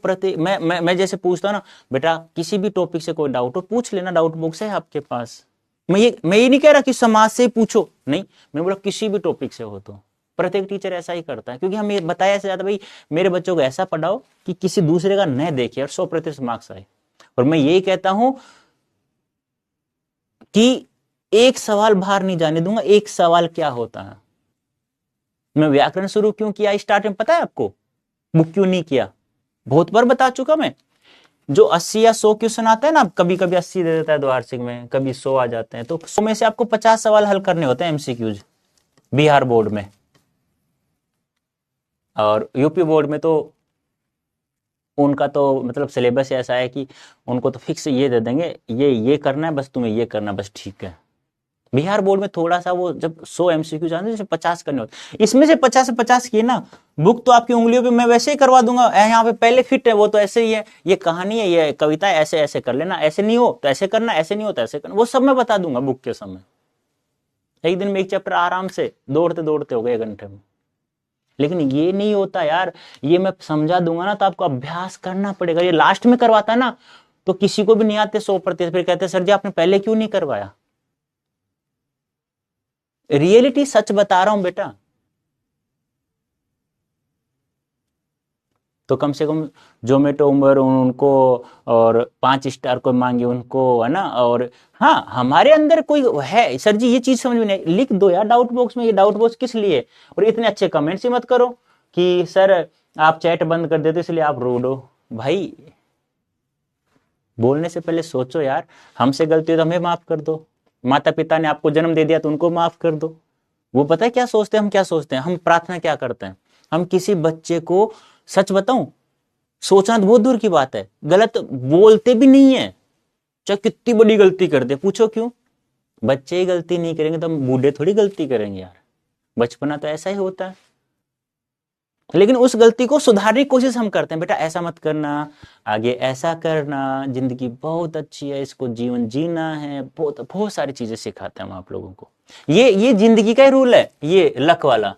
मैं जैसे पूछता हूं ना, बेटा किसी भी टॉपिक से कोई डाउट हो पूछ लेना, डाउट बॉक्स है आपके पास। मैं ये नहीं कह रहा कि समाज से पूछो, नहीं, मैं बोला किसी भी टॉपिक से हो तो। प्रत्येक टीचर ऐसा ही करता है, क्योंकि हम ये बताया ऐसे जाता, भाई मेरे बच्चों को ऐसा पढ़ाओ कि किसी दूसरे का न देखे और 100% मार्क्स आए। और मैं यही कहता हूं कि एक सवाल बाहर नहीं जाने दूंगा। एक सवाल क्या होता है? मैं व्याकरण शुरू क्यों किया स्टार्ट में पता है आपको? बुक क्यों नहीं किया? बहुत बार बता चुका मैं। जो 80 या 100 क्वेश्चन आता है ना, कभी कभी 80 दे देता है द्वार्षिक में, कभी 100 आ जाते हैं, तो 100 में से आपको 50 सवाल हल करने होते हैं एमसीक्यूज बिहार बोर्ड में। और यूपी बोर्ड में तो उनका तो मतलब सिलेबस ऐसा है कि उनको तो फिक्स ये दे देंगे, ये करना है बस, तुम्हें ये करना बस, ठीक है। बिहार बोर्ड में थोड़ा सा वो, जब 100 एमसीक्यू जाते हैं, 50 करने होते, इसमें से 50 से 50 किए ना, बुक तो आपकी उंगलियों पे मैं वैसे ही करवा दूंगा, यहाँ पे पहले फिट है, वो तो ऐसे ही है, ये कहानी है, ये कविता है, ऐसे ऐसे कर लेना, ऐसे नहीं हो तो ऐसे करना, ऐसे नहीं हो तो ऐसे करना, वो सब मैं बता दूंगा बुक के समय। एक दिन में एक चैप्टर आराम से दौड़ते दौड़ते हो गए 1 घंटे में। लेकिन ये नहीं होता यार, ये मैं समझा दूंगा ना तो आपको अभ्यास करना पड़ेगा। ये लास्ट में करवाता ना तो किसी को भी नहीं आते 100%, फिर कहते सर जी आपने पहले क्यों नहीं करवाया? रियलिटी सच बता रहा हूं बेटा। तो कम से कम जोमेटो उबर उनको, और 5 स्टार को मांगे उनको, है ना। और हाँ, हमारे अंदर कोई है, सर जी ये चीज समझ में नहीं, लिख दो यार डाउट बॉक्स में। ये डाउट बॉक्स किस लिए? और इतने अच्छे कमेंट्स ही मत करो कि सर आप चैट बंद कर देते इसलिए आप रूड हो। भाई बोलने से पहले सोचो यार, हमसे गलती हो तो हमें माफ कर दो, माता पिता ने आपको जन्म दे दिया तो उनको माफ कर दो। वो पता है क्या सोचते हैं, हम क्या सोचते हैं, हम प्रार्थना क्या करते हैं, हम किसी बच्चे को, सच बताऊं, सोचना तो बहुत दूर की बात है, गलत बोलते भी नहीं है, चाहे कितनी बड़ी गलती कर दे। पूछो क्यों? बच्चे ही गलती नहीं करेंगे तो हम बूढ़े थोड़ी गलती करेंगे यार। बचपना तो ऐसा ही होता है। लेकिन उस गलती को सुधारने की कोशिश हम करते हैं, बेटा ऐसा मत करना, आगे ऐसा करना, जिंदगी बहुत अच्छी है, इसको जीवन जीना है, बहुत बहुत सारी चीजें सिखाते हैं हम आप लोगों को। ये जिंदगी का ही रूल है, ये लक वाला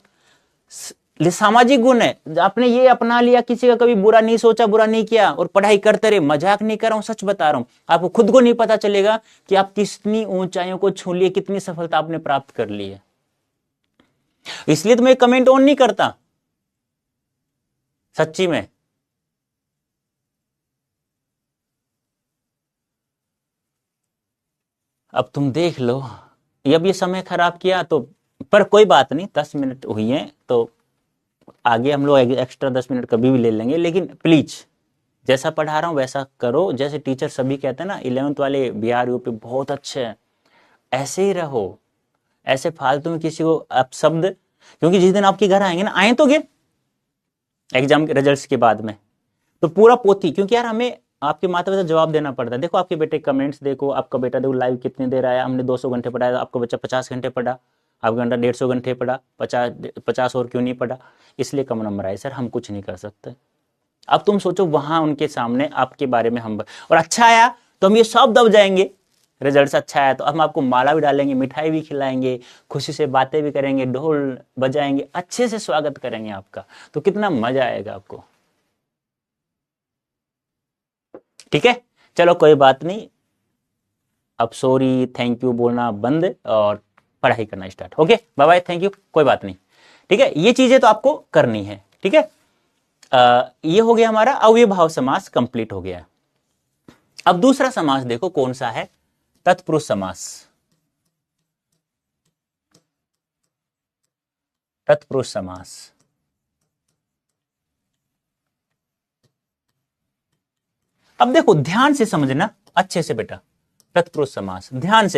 सामाजिक गुण है। आपने ये अपना लिया, किसी का कभी बुरा नहीं सोचा, बुरा नहीं किया और पढ़ाई करते रहे। मजाक नहीं कर रहा हूं, सच बता रहा हूं। आपको खुद को नहीं पता चलेगा कि आप कितनी ऊंचाइयों को छू लिए, कितनी सफलता आपने प्राप्त कर ली है। इसलिए तो मैं कमेंट ऑन नहीं करता, सच्ची में। अब तुम देख लो, अब ये समय खराब किया तो, पर कोई बात नहीं, 10 मिनट हुई है तो आगे हम लोग एक्स्ट्रा 10 मिनट कभी भी ले लेंगे। लेकिन प्लीज जैसा पढ़ा रहा हूं वैसा करो। जैसे टीचर सभी कहते हैं ना, 11th वाले बिहार यूपी बहुत अच्छे हैं, ऐसे ही रहो। ऐसे फालतू में किसी को आप शब्द, क्योंकि जिस दिन आपके घर आएंगे ना, आए तो गे एग्जाम के रिजल्ट्स के बाद में, तो पूरा पोथी, क्योंकि यार हमें आपके माता पिता जवाब देना पड़ता है। देखो आपके बेटे कमेंट्स देखो, आपका बेटा देखो लाइव कितने देर आया, हमने 200 घंटे पढ़ाया, आपका बच्चा 50 घंटे पढ़ा, आपका घंटा 150 घंटे पढ़ा, 50 और क्यों नहीं पढ़ा, इसलिए कम नंबर आए। सर हम कुछ नहीं कर सकते। अब तुम सोचो वहां उनके सामने आपके बारे में हम, और अच्छा आया तो हम ये सब दब जाएंगे, रिजल्ट अच्छा आया तो हम आपको माला भी डालेंगे, मिठाई भी खिलाएंगे, खुशी से बातें भी करेंगे, ढोल बजाएंगे, अच्छे से स्वागत करेंगे आपका। तो कितना मजा आएगा आपको। ठीक है, चलो कोई बात नहीं, अब सॉरी थैंक यू बोलना बंद और पढ़ाई करना start. Okay, bye bye, thank you, कोई बात नहीं। ठीक है, ये चीजें तो आपको करनी है। ठीक है, ये हो गया हमारा अव्ययभाव समास, कंप्लीट हो गया। अब दूसरा समास देखो कौन सा है, तत्पुरुष समास। तत्पुरुष समास, अब देखो ध्यान से समझना अच्छे से बेटा, तत्पुरुष समास ध्यान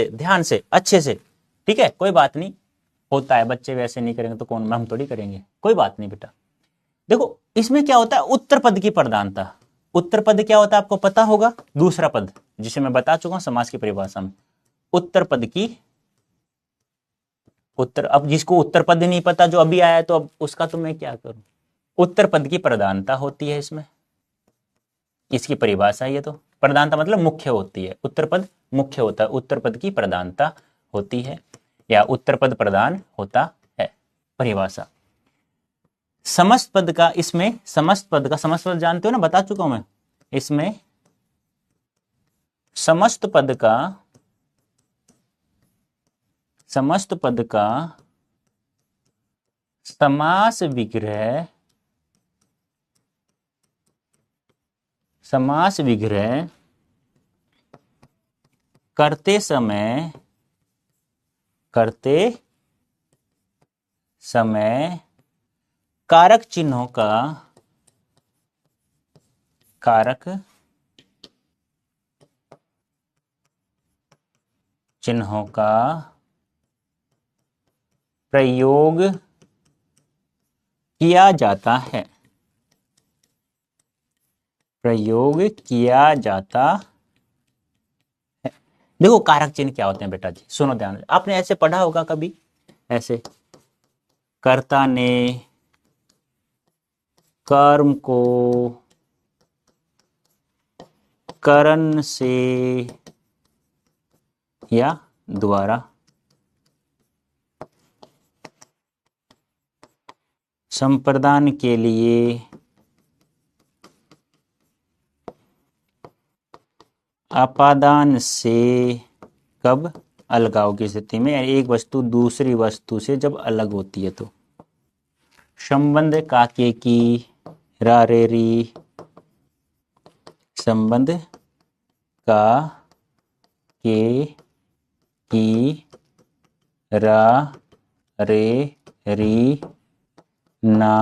से अच्छे से। ठीक है, कोई बात नहीं, होता है, बच्चे वैसे नहीं करेंगे तो कौन, हम थोड़ी करेंगे, कोई बात नहीं बेटा। देखो इसमें क्या होता है, उत्तर पद की प्रधानता। उत्तर पद क्या होता है आपको पता होगा, दूसरा पद जिसे मैं बता चुका हूं समास की परिभाषा में, उत्तर पद की उत्तर। अब जिसको उत्तर पद नहीं पता जो अभी आया, तो अब उसका तो मैं क्या करूं। उत्तर पद की प्रधानता होती है इसमें, इसकी परिभाषा ये तो, प्रधानता मतलब मुख्य होती है, उत्तर पद मुख्य होता है, उत्तर पद की प्रधानता होती है या उत्तर पद प्रधान होता है, परिभाषा। समस्त पद का, इसमें समस्त पद का, समस्त पद जानते हो ना, बता चुका हूं मैं, इसमें समस्त पद का, समस्त पद का समास विग्रह, समास विग्रह करते समय, करते समय कारक चिन्हों का, कारक चिन्हों का प्रयोग किया जाता है, प्रयोग किया जाता है। देखो कारक चिन्ह क्या होते हैं बेटा जी, सुनो ध्यान से, आपने ऐसे पढ़ा होगा कभी, ऐसे कर्ता ने कर्म को करण से या द्वारा संप्रदान के लिए अपादान से, कब, अलगाव की स्थिति में, एक वस्तु दूसरी वस्तु से जब अलग होती है तो, संबंध काके की रारेरी, संबंध का के की रा रे री ना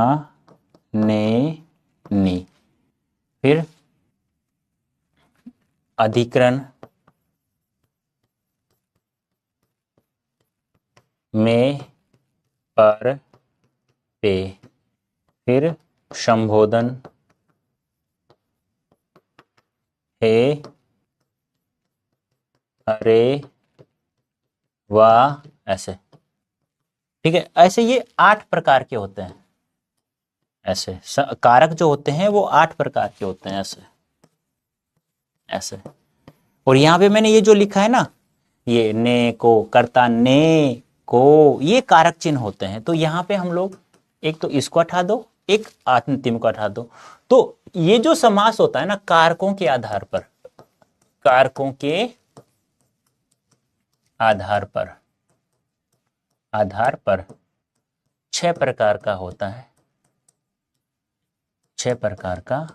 ने नी, फिर अधिकरण में पर पे, फिर संबोधन हे अरे वाह, ऐसे। ठीक है, ऐसे ये 8 प्रकार के होते हैं, ऐसे कारक जो होते हैं वो 8 प्रकार के होते हैं, ऐसे ऐसे। और यहां पे मैंने ये जो लिखा है ना, ये ने को, कर्ता ने को, ये कारक चिन्ह होते हैं। तो यहां पे हम लोग एक तो इसको हटा दो, एक अंतिम को हटा दो। तो ये जो समास होता है ना, कारकों के आधार पर, कारकों के आधार पर, आधार पर 6 प्रकार का होता है, 6 प्रकार का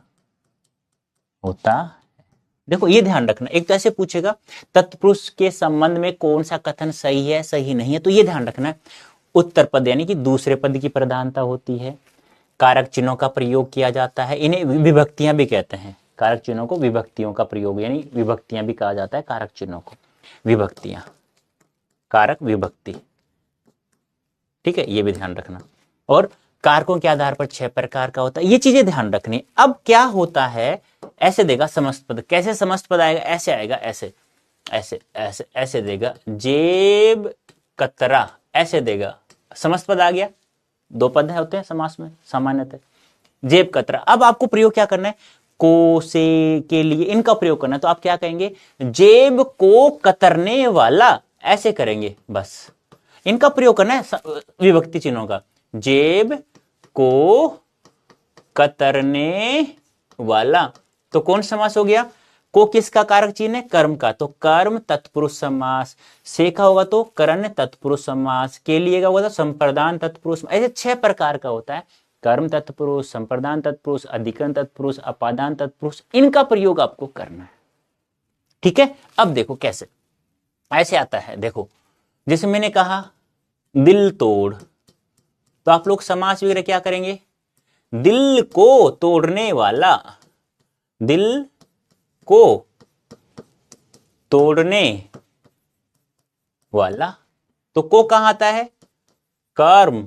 होता है। देखो ये ध्यान रखना, एक तो ऐसे पूछेगा तत्पुरुष के संबंध में कौन सा कथन सही है सही नहीं है, तो ये ध्यान रखना है, उत्तर पद यानी कि दूसरे पद की प्रधानता होती है, कारक चिन्हों का प्रयोग किया जाता है, इन्हें विभक्तियां भी कहते हैं, कारक चिन्हों को विभक्तियों का प्रयोग यानी विभक्तियां भी कहा जाता है, कारक चिन्हों को विभक्तियां, कारक विभक्ति। ठीक है, ये भी ध्यान रखना। और कारकों के आधार पर 6 प्रकार का होता है, ये चीजें ध्यान रखनी। अब क्या होता है, ऐसे देगा समस्त पद, कैसे समस्त पद आएगा, ऐसे आएगा, ऐसे ऐसे ऐसे ऐसे देगा, जेब कतरा, ऐसे देगा, समस्त पद आ गया। 2 पद होते हैं समास में सामान्यतः, जेब कतरा। अब आपको प्रयोग क्या करना है, को, से, के लिए इनका प्रयोग करना है, तो आप क्या कहेंगे? जेब को कतरने वाला, ऐसे करेंगे बस। इनका प्रयोग करना है विभक्ति चिन्हों का। जेब को कतरने वाला, तो कौन समास हो गया? को किसका कारक चिन्ह है? कर्म का, तो कर्म तत्पुरुष समास। से का होगा तो करण तत्पुरुष समास। के लिए का होगा तो संप्रदान तत्पुरुष। ऐसे 6 प्रकार का होता है, कर्म तत्पुरुष, संप्रदान तत्पुरुष, अधिकरण तत्पुरुष, अपादान तत्पुरुष। इनका प्रयोग आपको करना है, ठीक है। अब देखो कैसे ऐसे आता है, देखो जैसे मैंने कहा दिल तोड़, तो आप लोग समास वगैरह क्या करेंगे? दिल को तोड़ने वाला, दिल को तोड़ने वाला, तो को कहां आता है? कर्म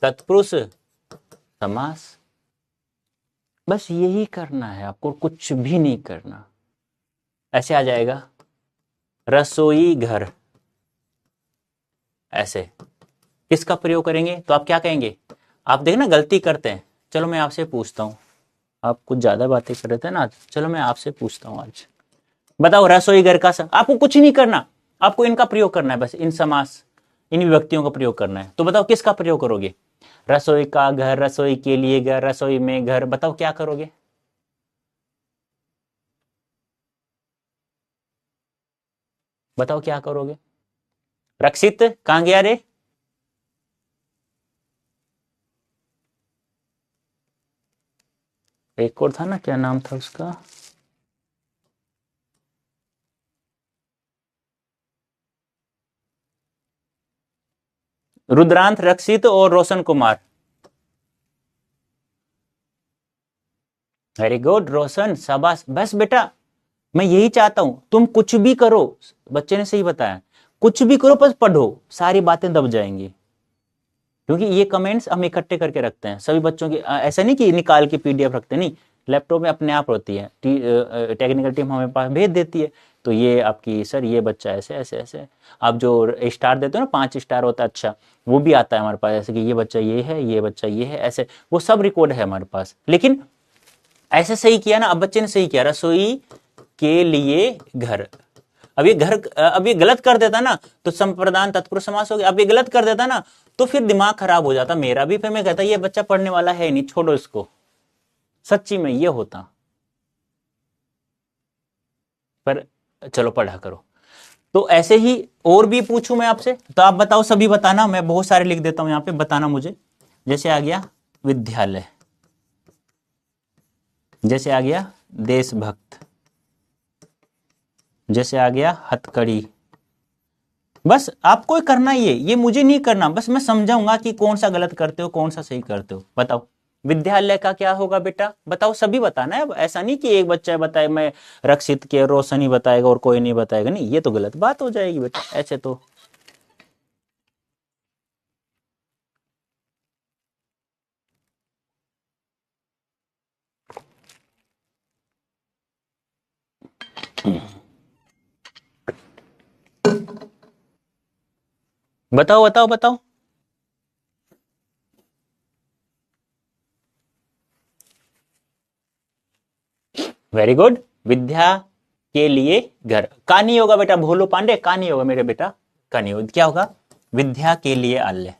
तत्पुरुष समास। बस यही करना है आपको, कुछ भी नहीं करना। ऐसे आ जाएगा रसोई घर, ऐसे किसका प्रयोग करेंगे? तो आप क्या कहेंगे? आप देखना गलती करते हैं। चलो मैं आपसे पूछता हूं, आप कुछ ज्यादा बातें कर रहे थे ना आज, चलो मैं आपसे पूछता हूं आज, बताओ रसोई घर का आपको कुछ नहीं करना, आपको इनका प्रयोग करना है, बस इन समास, इन विभक्तियों का प्रयोग करना है। तो बताओ किसका प्रयोग करोगे? रसोई का घर, रसोई के लिए घर, रसोई में घर, बताओ क्या करोगे? बताओ क्या करोगे? रक्षित कहां गया रे? एक और था ना, क्या नाम था उसका? रुद्रांत, रक्षित और रोशन कुमार। वेरी गुड रोशन, शाबाश। बस बेटा मैं यही चाहता हूं, तुम कुछ भी करो, बच्चे ने सही बताया, कुछ भी करो बस पढ़ो, सारी बातें दब जाएंगी। क्योंकि ये कमेंट्स हम इकट्ठे करके रखते हैं सभी बच्चों की, ऐसा नहीं कि निकाल के पीडीएफ रखते, नहीं, लैपटॉप में अपने आप होती है, टेक्निकल टीम हमें पास भेज देती है। तो ये आपकी सर ये बच्चा ऐसे ऐसे ऐसे, आप जो स्टार देते हो ना, 5 स्टार होता है, अच्छा वो भी आता है हमारे पास, ऐसे कि ये बच्चा ये है, ये बच्चा ये है, ऐसे वो सब रिकॉर्ड है हमारे पास। लेकिन ऐसे सही किया ना, अब बच्चे ने सही किया, रसोई के लिए घर। अब ये घर, अब ये गलत कर देता ना तो संप्रदान तत्पुरुष समास हो गया। अब ये गलत कर देता ना तो फिर दिमाग खराब हो जाता मेरा भी, फिर मैं कहता ये बच्चा पढ़ने वाला है नहीं, छोड़ो इसको। सच्ची में ये होता, पर चलो पढ़ा करो। तो ऐसे ही और भी पूछूं मैं आपसे, तो आप बताओ, सभी बताना, मैं बहुत सारे लिख देता हूं यहां पे, बताना मुझे। जैसे आ गया विद्यालय, जैसे आ गया देशभक्त, जैसे आ गया हथकड़ी। बस आपको करना ये मुझे नहीं करना, बस मैं समझाऊंगा कि कौन सा गलत करते हो, कौन सा सही करते हो। बताओ विद्यालय का क्या होगा बेटा? बताओ, सभी बताना है। अब ऐसा नहीं कि एक बच्चा बताए, मैं रक्षित के रोशन ही बताएगा और कोई नहीं बताएगा, नहीं, ये तो गलत बात हो जाएगी बेटा ऐसे तो। बताओ बताओ बताओ। वेरी गुड, विद्या के लिए घर का नहीं होगा बेटा, भोलू पांडे का नहीं होगा मेरे बेटा, का नहीं होगा, क्या होगा? विद्या के लिए आल्य।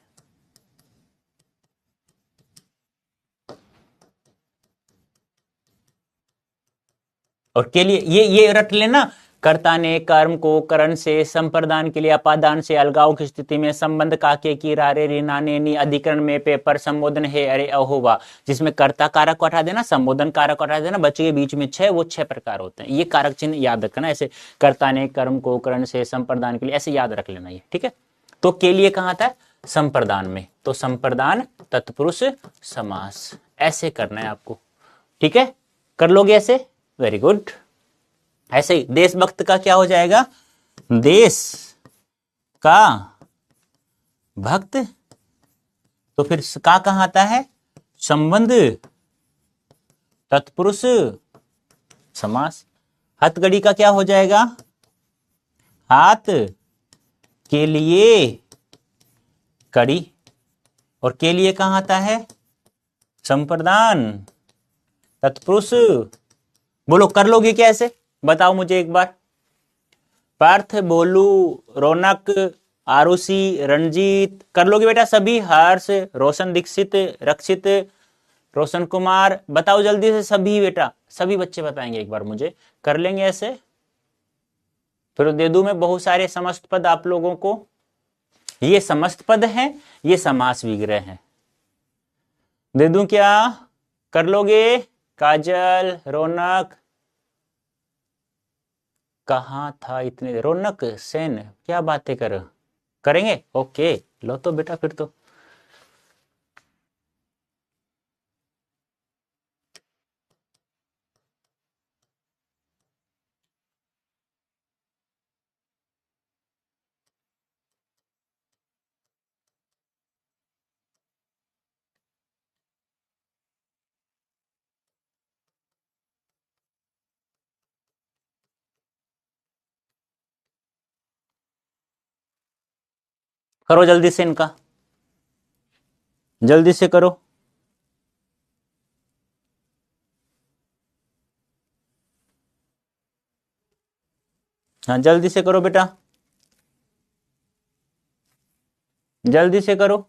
और के लिए ये रट लेना, कर्ता ने कर्म को करण से, संप्रदान के लिए अपादान से, अलगाव की स्थिति में संबंध काके की रारे रिनाने नी, अधिकरण में पेपर संबोधन है अरे अहोवा, जिसमें कर्ता कारक को हटा देना, संबोधन कारक को हटा देना, बच्चे के बीच में 6, वो 6 प्रकार होते हैं। ये कारक चिन्ह याद रखना, ऐसे कर्ता ने कर्म को करण से, संप्रदान के लिए, ऐसे याद रख लेना ये, ठीक है। तो के लिए कहां था? संप्रदान में, तो संप्रदान तत्पुरुष समास, ऐसे करना है आपको, ठीक है। कर लोगे ऐसे? Very good. ऐसे ही देशभक्त का क्या हो जाएगा? देश का भक्त, तो फिर का कहां आता है? संबंध तत्पुरुष समास। हथकड़ी का क्या हो जाएगा? हाथ के लिए कड़ी, और के लिए कहां आता है? संप्रदान तत्पुरुष बोलो कर लोगे क्या ऐसे, बताओ मुझे एक बार। पार्थ, बोलू, रौनक, आरुषि, रंजीत, कर लोगे बेटा सभी? हर्ष, रोशन दीक्षित, रक्षित, रोशन कुमार, बताओ जल्दी से सभी बेटा, सभी बच्चे बताएंगे एक बार मुझे, कर लेंगे ऐसे? फिर दे दूं मैं बहुत सारे समस्त पद आप लोगों को। ये समस्त पद हैं, ये समास विग्रह हैं। दे दूं क्या? कर लोगे? काजल, रौनक, कहाँ था इतने देर? रौनक सेन, क्या बातें कर, करेंगे? ओके, लो तो बेटा फिर तो। करो जल्दी से इनका, जल्दी से करो। हाँ जल्दी से करो बेटा, जल्दी से करो।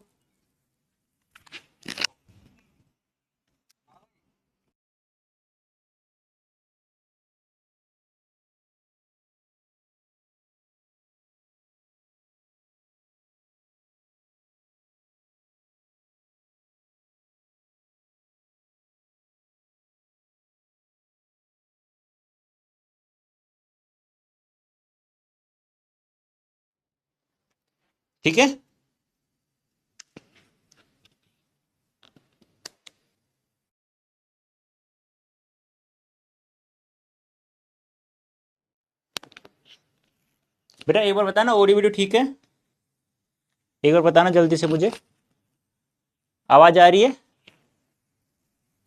ठीक है, बेटा एक बार बताना ऑडियो वीडियो ठीक है? एक बार बताना जल्दी से मुझे, आवाज आ रही है?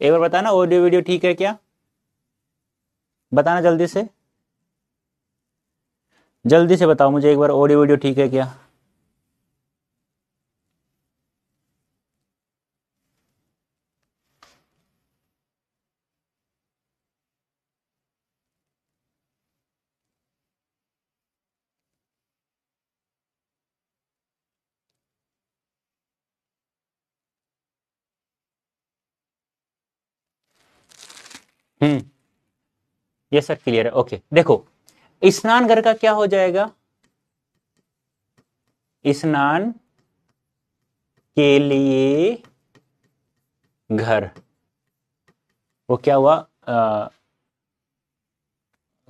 एक बार बताना ऑडियो वीडियो ठीक है क्या, बताना जल्दी से, जल्दी से बताओ मुझे एक बार ऑडियो वीडियो ठीक है क्या। ये सर क्लियर है, ओके। देखो स्नान घर का क्या हो जाएगा? स्नान के लिए घर, वो क्या हुआ,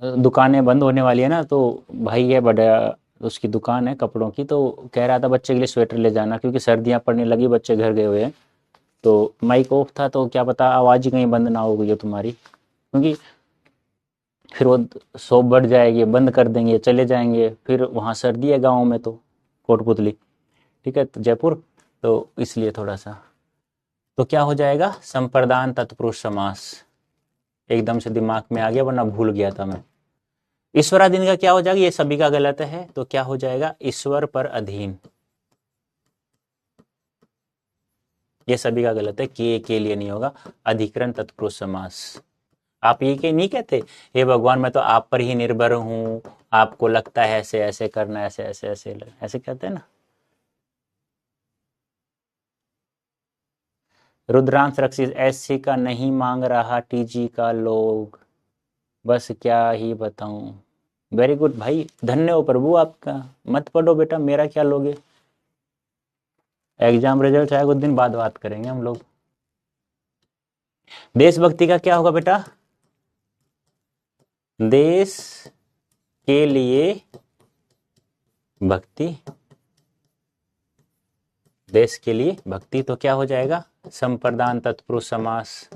दुकानें बंद होने वाली है ना, तो भाई है बड़ा, उसकी दुकान है कपड़ों की, तो कह रहा था बच्चे के लिए स्वेटर ले जाना क्योंकि सर्दियां पड़ने लगी, बच्चे घर गए हुए हैं। तो माइक ऑफ था, तो क्या पता आवाज़ ही कहीं बंद ना हो गई हो तुम्हारी, क्योंकि फिर वो शॉप बढ़ जाएगी, बंद कर देंगे, चले जाएंगे, फिर वहाँ सर्दी है गाँव में, तो कोटपुतली, ठीक है, तो जयपुर, तो इसलिए थोड़ा सा। तो क्या हो जाएगा? संप्रदान तत्पुरुष समास, एकदम से दिमाग में आ गया वरना भूल गया था मैं। ईश्वराधीन का क्या हो जाएगा? ये सभी का गलत है, तो क्या हो जाएगा? ईश्वर पर अधीन, ये सभी का गलत है, के लिए नहीं होगा, अधिकरण तत्पुरुष समास। आप ये के नहीं कहते, हे भगवान मैं तो आप पर ही निर्भर हूं, आपको लगता है ऐसे ऐसे करना, ऐसे ऐसे ऐसे ऐसे कहते हैं ना। रुद्रांश रक्षित एससी का नहीं मांग रहा टीजी का लोग, बस क्या ही बताऊं। वेरी गुड भाई, धन्य हो प्रभु आपका। मत पढ़ो बेटा, मेरा क्या लोगे? एग्जाम रिजल्ट आएगा, कुछ दिन बाद बात करेंगे हम लोग। देशभक्ति का क्या होगा बेटा? देश के लिए भक्ति, देश के लिए भक्ति, तो क्या हो जाएगा? संप्रदान तत्पुरुष समास।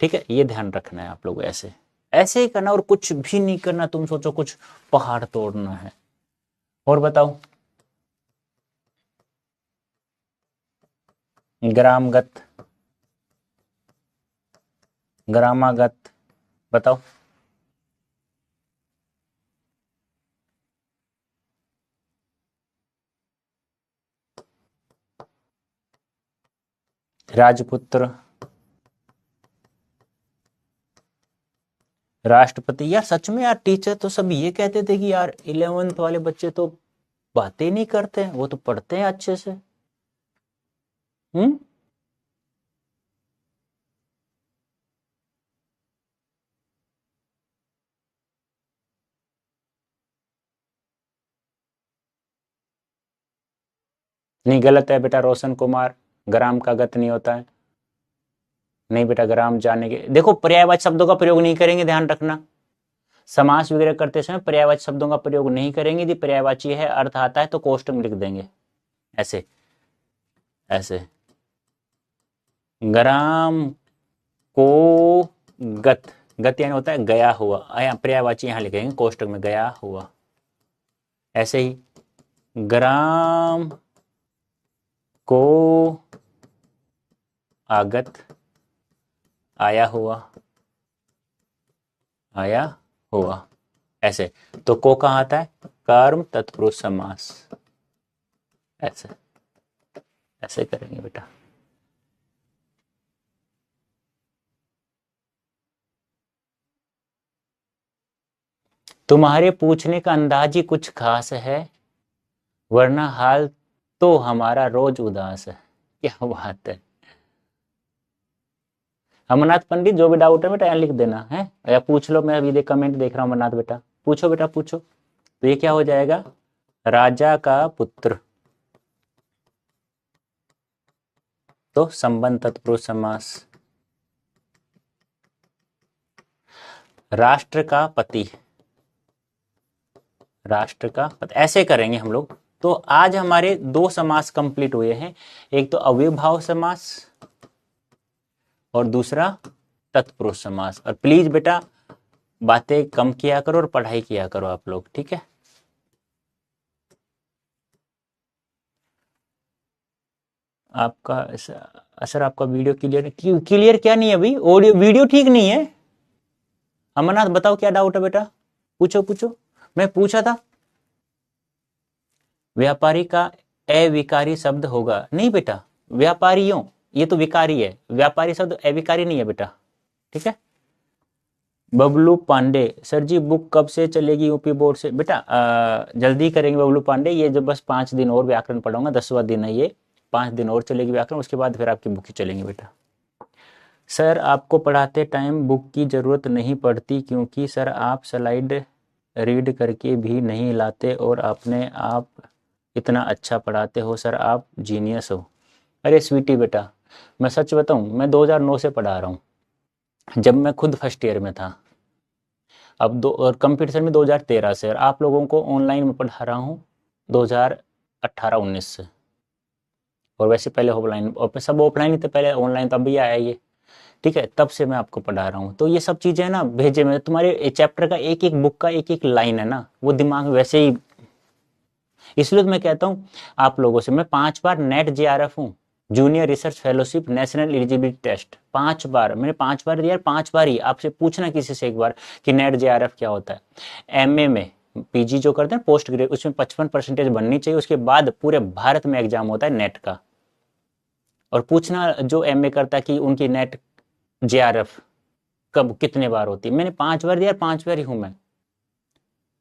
ठीक है, ये ध्यान रखना है आप लोग, ऐसे ऐसे ही करना और कुछ भी नहीं करना, तुम सोचो कुछ पहाड़ तोड़ना है। और बताओ, ग्रामगत, ग्रामागत, बताओ। राजपुत्र, राष्ट्रपति। यार सच में यार, टीचर तो सब ये कहते थे कि यार 11th वाले बच्चे तो बातें ही नहीं करते हैं, वो तो पढ़ते हैं अच्छे से। हम्म। नहीं, गलत है बेटा। रोशन कुमार, ग्राम का गत नहीं होता है। नहीं बेटा, ग्राम जाने के देखो, पर्यायवाची शब्दों का प्रयोग नहीं करेंगे, ध्यान रखना। समास वगैरह करते समय पर्यायवाची शब्दों का प्रयोग नहीं करेंगे। यदि पर्यायवाची है, अर्थ आता है, तो कोष्टक में लिख देंगे ऐसे ऐसे। ग्राम को गत, गत यानी होता है गया हुआ। पर्यायवाची यहाँ लिखेंगे कोष्टक में, गया हुआ। ऐसे ही ग्राम को आगत, आया हुआ, आया हुआ, ऐसे। तो को कहाँ आता है? कर्म तत्पुरुष समास। ऐसे ऐसे करेंगे बेटा। तुम्हारे पूछने का अंदाज ही कुछ खास है, वरना हाल तो हमारा रोज उदास है। क्या बात है। अमरनाथ पंडित, जो भी डाउट है बेटा यहाँ लिख देना है, या पूछ लो। मैं अभी कमेंट देख रहा हूँ। अमरनाथ बेटा पूछो, बेटा पूछो। तो ये क्या हो जाएगा? राजा का पुत्र, तो संबंध तत्पुरुष समास। राष्ट्र का पति, राष्ट्र का पति, ऐसे करेंगे हम लोग। तो आज हमारे दो समास कंप्लीट हुए हैं। एक तो अव्ययभाव समास और दूसरा तत्पुरुष समास। और प्लीज बेटा बातें कम किया करो और पढ़ाई किया करो आप लोग, ठीक है? आपका सर, आपका वीडियो क्लियर, क्लियर क्या नहीं है अभी? ऑडियो वीडियो ठीक नहीं है? अमरनाथ बताओ क्या डाउट है बेटा, पूछो पूछो। मैं पूछा था व्यापारी का अविकारी शब्द होगा। नहीं बेटा, व्यापारियों, ये तो विकारी है। व्यापारी शब्द अविकारी नहीं है बेटा, ठीक है? बबलू पांडे, सर जी बुक कब से चलेगी यूपी बोर्ड से? बेटा जल्दी करेंगे बबलू पांडे। ये जो बस 5 दिन और व्याकरण पढ़ाऊंगा, 10वां दिन है ये। 5 दिन और चलेगी व्याकरण, उसके बाद फिर आपकी बुक ही चलेंगी बेटा। सर आपको पढ़ाते टाइम बुक की ज़रूरत नहीं पड़ती, क्योंकि सर आप स्लाइड रीड करके भी नहीं लाते और अपने आप इतना अच्छा पढ़ाते हो। सर आप जीनियस हो। अरे स्वीटी बेटा, मैं सच बताऊं, मैं 2009 से पढ़ा रहा हूँ, जब मैं खुद फर्स्ट ईयर में था। अब दो और कंपटीशन में 2013 से, और आप लोगों को ऑनलाइन में पढ़ा रहा हूँ 2018-19 से। और वैसे पहले ऑफलाइन, और सब ऑफलाइन ही थे पहले, ऑनलाइन तब भी आया ये, ठीक है? तब से मैं आपको पढ़ा रहा हूँ। तो ये सब चीज़ें ना भेजे में, तुम्हारे चैप्टर का एक एक बुक का एक एक लाइन है ना, वो दिमाग में वैसे ही। इसलिए तो मैं कहता हूँ आप लोगों से, मैं 5 बार नेट जेआरएफ हूँ, junior research fellowship, national eligibility test 5 बार मैंने, 5 बार दिया। 5 बार ही आपसे पूछना किसी से एक बार कि नेट जेआरएफ क्या होता है। एमए में, पीजी जो करते हैं पोस्ट ग्रेड, उसमें 55% बननी चाहिए। उसके बाद पूरे भारत में एग्जाम होता है नेट का। और पूछना जो एमए करता है कि उनकी नेट जेआरएफ कब कितने बार होती है। मैंने 5 बार दिया, 5 बार ही हूं मैं।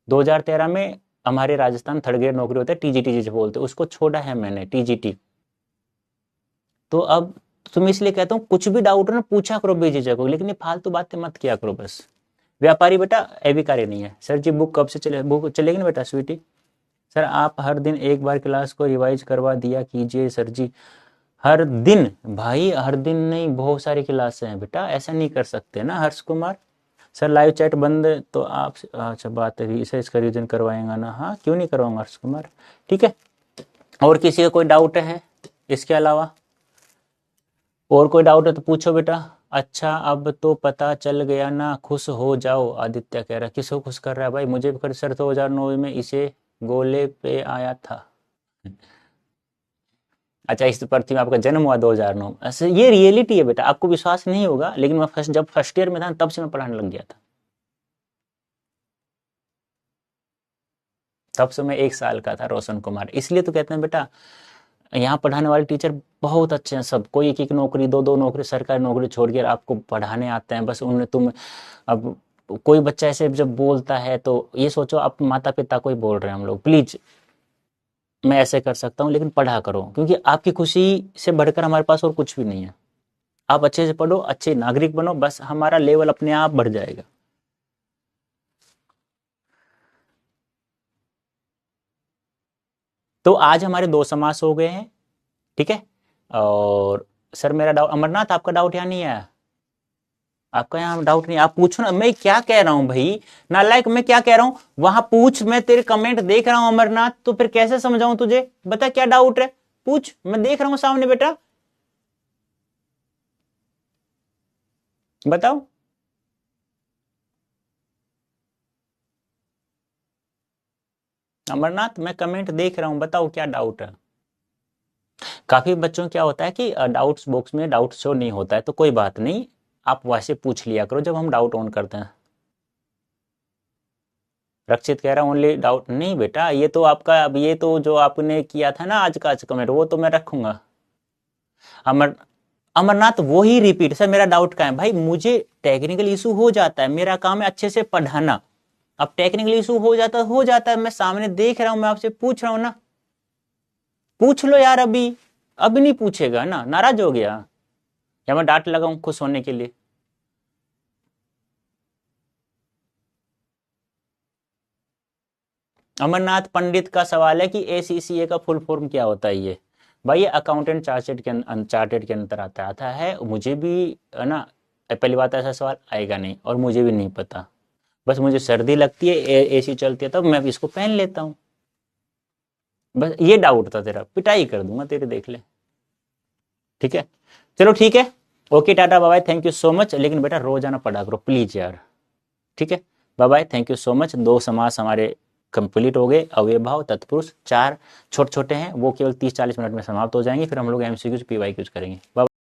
2013 में हमारे राजस्थान थर्ड ग्रेड नौकरी होता है, टीजीटी जिसे बोलते हैं, उसको छोड़ा है मैंने, टीजीटी। तो अब तुम, इसलिए कहता हूँ कुछ भी डाउट हो ना पूछा करो बेझिझक हो, लेकिन ये फालतू बातें मत किया करो बस। व्यापारी बेटा अविकारी नहीं है। सर जी बुक कब से चले, बुक चलेगी ना बेटा स्वीटी? सर आप हर दिन एक बार क्लास को रिवाइज करवा दिया कीजिए सर जी। हर दिन? भाई हर दिन नहीं, बहुत सारी क्लासें हैं बेटा, ऐसा नहीं कर सकते ना Harsh Kumar. Sir live chat बंद है तो आप, अच्छा बात है, इसे इसका रीजन करवाएंगा ना? हाँ क्यों नहीं करवाऊंगा हर्ष कुमार, ठीक है? और किसी का कोई डाउट है इसके अलावा? और कोई डाउट है तो पूछो बेटा। अच्छा अब तो पता चल गया ना, खुश हो जाओ। आदित्य कह रहा है, किसको खुश कर रहा है भाई? मुझे भी कर सर, 2009 में इसे गोले पे आया था। अच्छा इस पृथ्वी में आपका जन्म हुआ 2009। ऐसे ये रियलिटी है बेटा, आपको विश्वास नहीं होगा, लेकिन मैं जब फर्स्ट ईयर में था तब से मैं पढ़ाने लग गया था। तब से मैं 1 साल का था रोशन कुमार। इसलिए तो कहते हैं बेटा, यहाँ पढ़ाने वाले टीचर बहुत अच्छे हैं सब। कोई एक एक नौकरी, दो दो नौकरी, सरकारी नौकरी छोड़ के आपको पढ़ाने आते हैं। बस उन्हें तुम अब कोई बच्चा ऐसे जब बोलता है तो ये सोचो आप माता पिता को ही बोल रहे हैं हम लोग, प्लीज मैं ऐसे कर सकता हूँ लेकिन पढ़ा करो, क्योंकि आपकी खुशी से बढ़कर हमारे पास और कुछ भी नहीं है। आप अच्छे से पढ़ो, अच्छे नागरिक बनो, बस हमारा लेवल अपने आप बढ़ जाएगा। तो आज हमारे 2 समास हो गए हैं, ठीक है। और सर मेरा डाउट, अमरनाथ आपका डाउट यहाँ नहीं आया? आपका यहाँ डाउट नहीं, आप पूछो ना, मैं क्या कह रहा हूँ भाई, नालायक, मैं क्या कह रहा हूँ वहां पूछ, मैं तेरे कमेंट देख रहा हूँ अमरनाथ, तो फिर कैसे समझाऊं तुझे, बता क्या डाउट है, पूछ, मैं देख रहा हूँ सामने बेटा, बताओ। अमरनाथ मैं कमेंट देख रहा हूँ, बताओ क्या डाउट है। काफी बच्चों को क्या होता है कि डाउट्स बॉक्स में डाउट शो नहीं होता है, तो कोई बात नहीं, आप वैसे पूछ लिया करो जब हम डाउट ऑन करते हैं। रक्षित कह रहा हूँ ओनली डाउट, नहीं बेटा, ये तो आपका, अब ये तो जो आपने किया था ना आज कमेंट, वो तो मैं रखूंगा। अमर अमरनाथ वो ही रिपीट, सर मेरा डाउट का है भाई, मुझे टेक्निकल इशू हो जाता है, मेरा काम है अच्छे से पढ़ाना, अब टेक्निकल इशू हो जाता है, मैं सामने देख रहा हूं, मैं आपसे पूछ रहा हूं ना, पूछ लो यार, अभी अभी नहीं पूछेगा ना, नाराज हो गया या मैं डांट लगाऊं खुश होने के लिए। अमरनाथ पंडित का सवाल है कि एसीसीए का फुल फॉर्म क्या होता है, ये भाई ये अकाउंटेंट चार्टेड के अंतर आता है, मुझे भी है ना, पहली बात ऐसा सवाल आएगा नहीं और मुझे भी नहीं पता, बस मुझे सर्दी लगती है, एसी चलती है तब मैं इसको पहन लेता हूँ, बस ये डाउट था तेरा, पिटाई कर दूंगा तेरे, देख ले, ठीक है। चलो ठीक है, okay tata bye bye, thank you so much, लेकिन बेटा रोजाना पढ़ा करो प्लीज यार, ठीक है। Bye bye, thank you so much. 2 समास हमारे कंप्लीट हो गए, अव्ययभाव तत्पुरुष 4 छोटे छोटे हैं, वो केवल 30-40 मिनट में समाप्त हो जाएंगे, फिर हम लोग एमसीक्यूज पीवाईक्यूज करेंगे। बाय।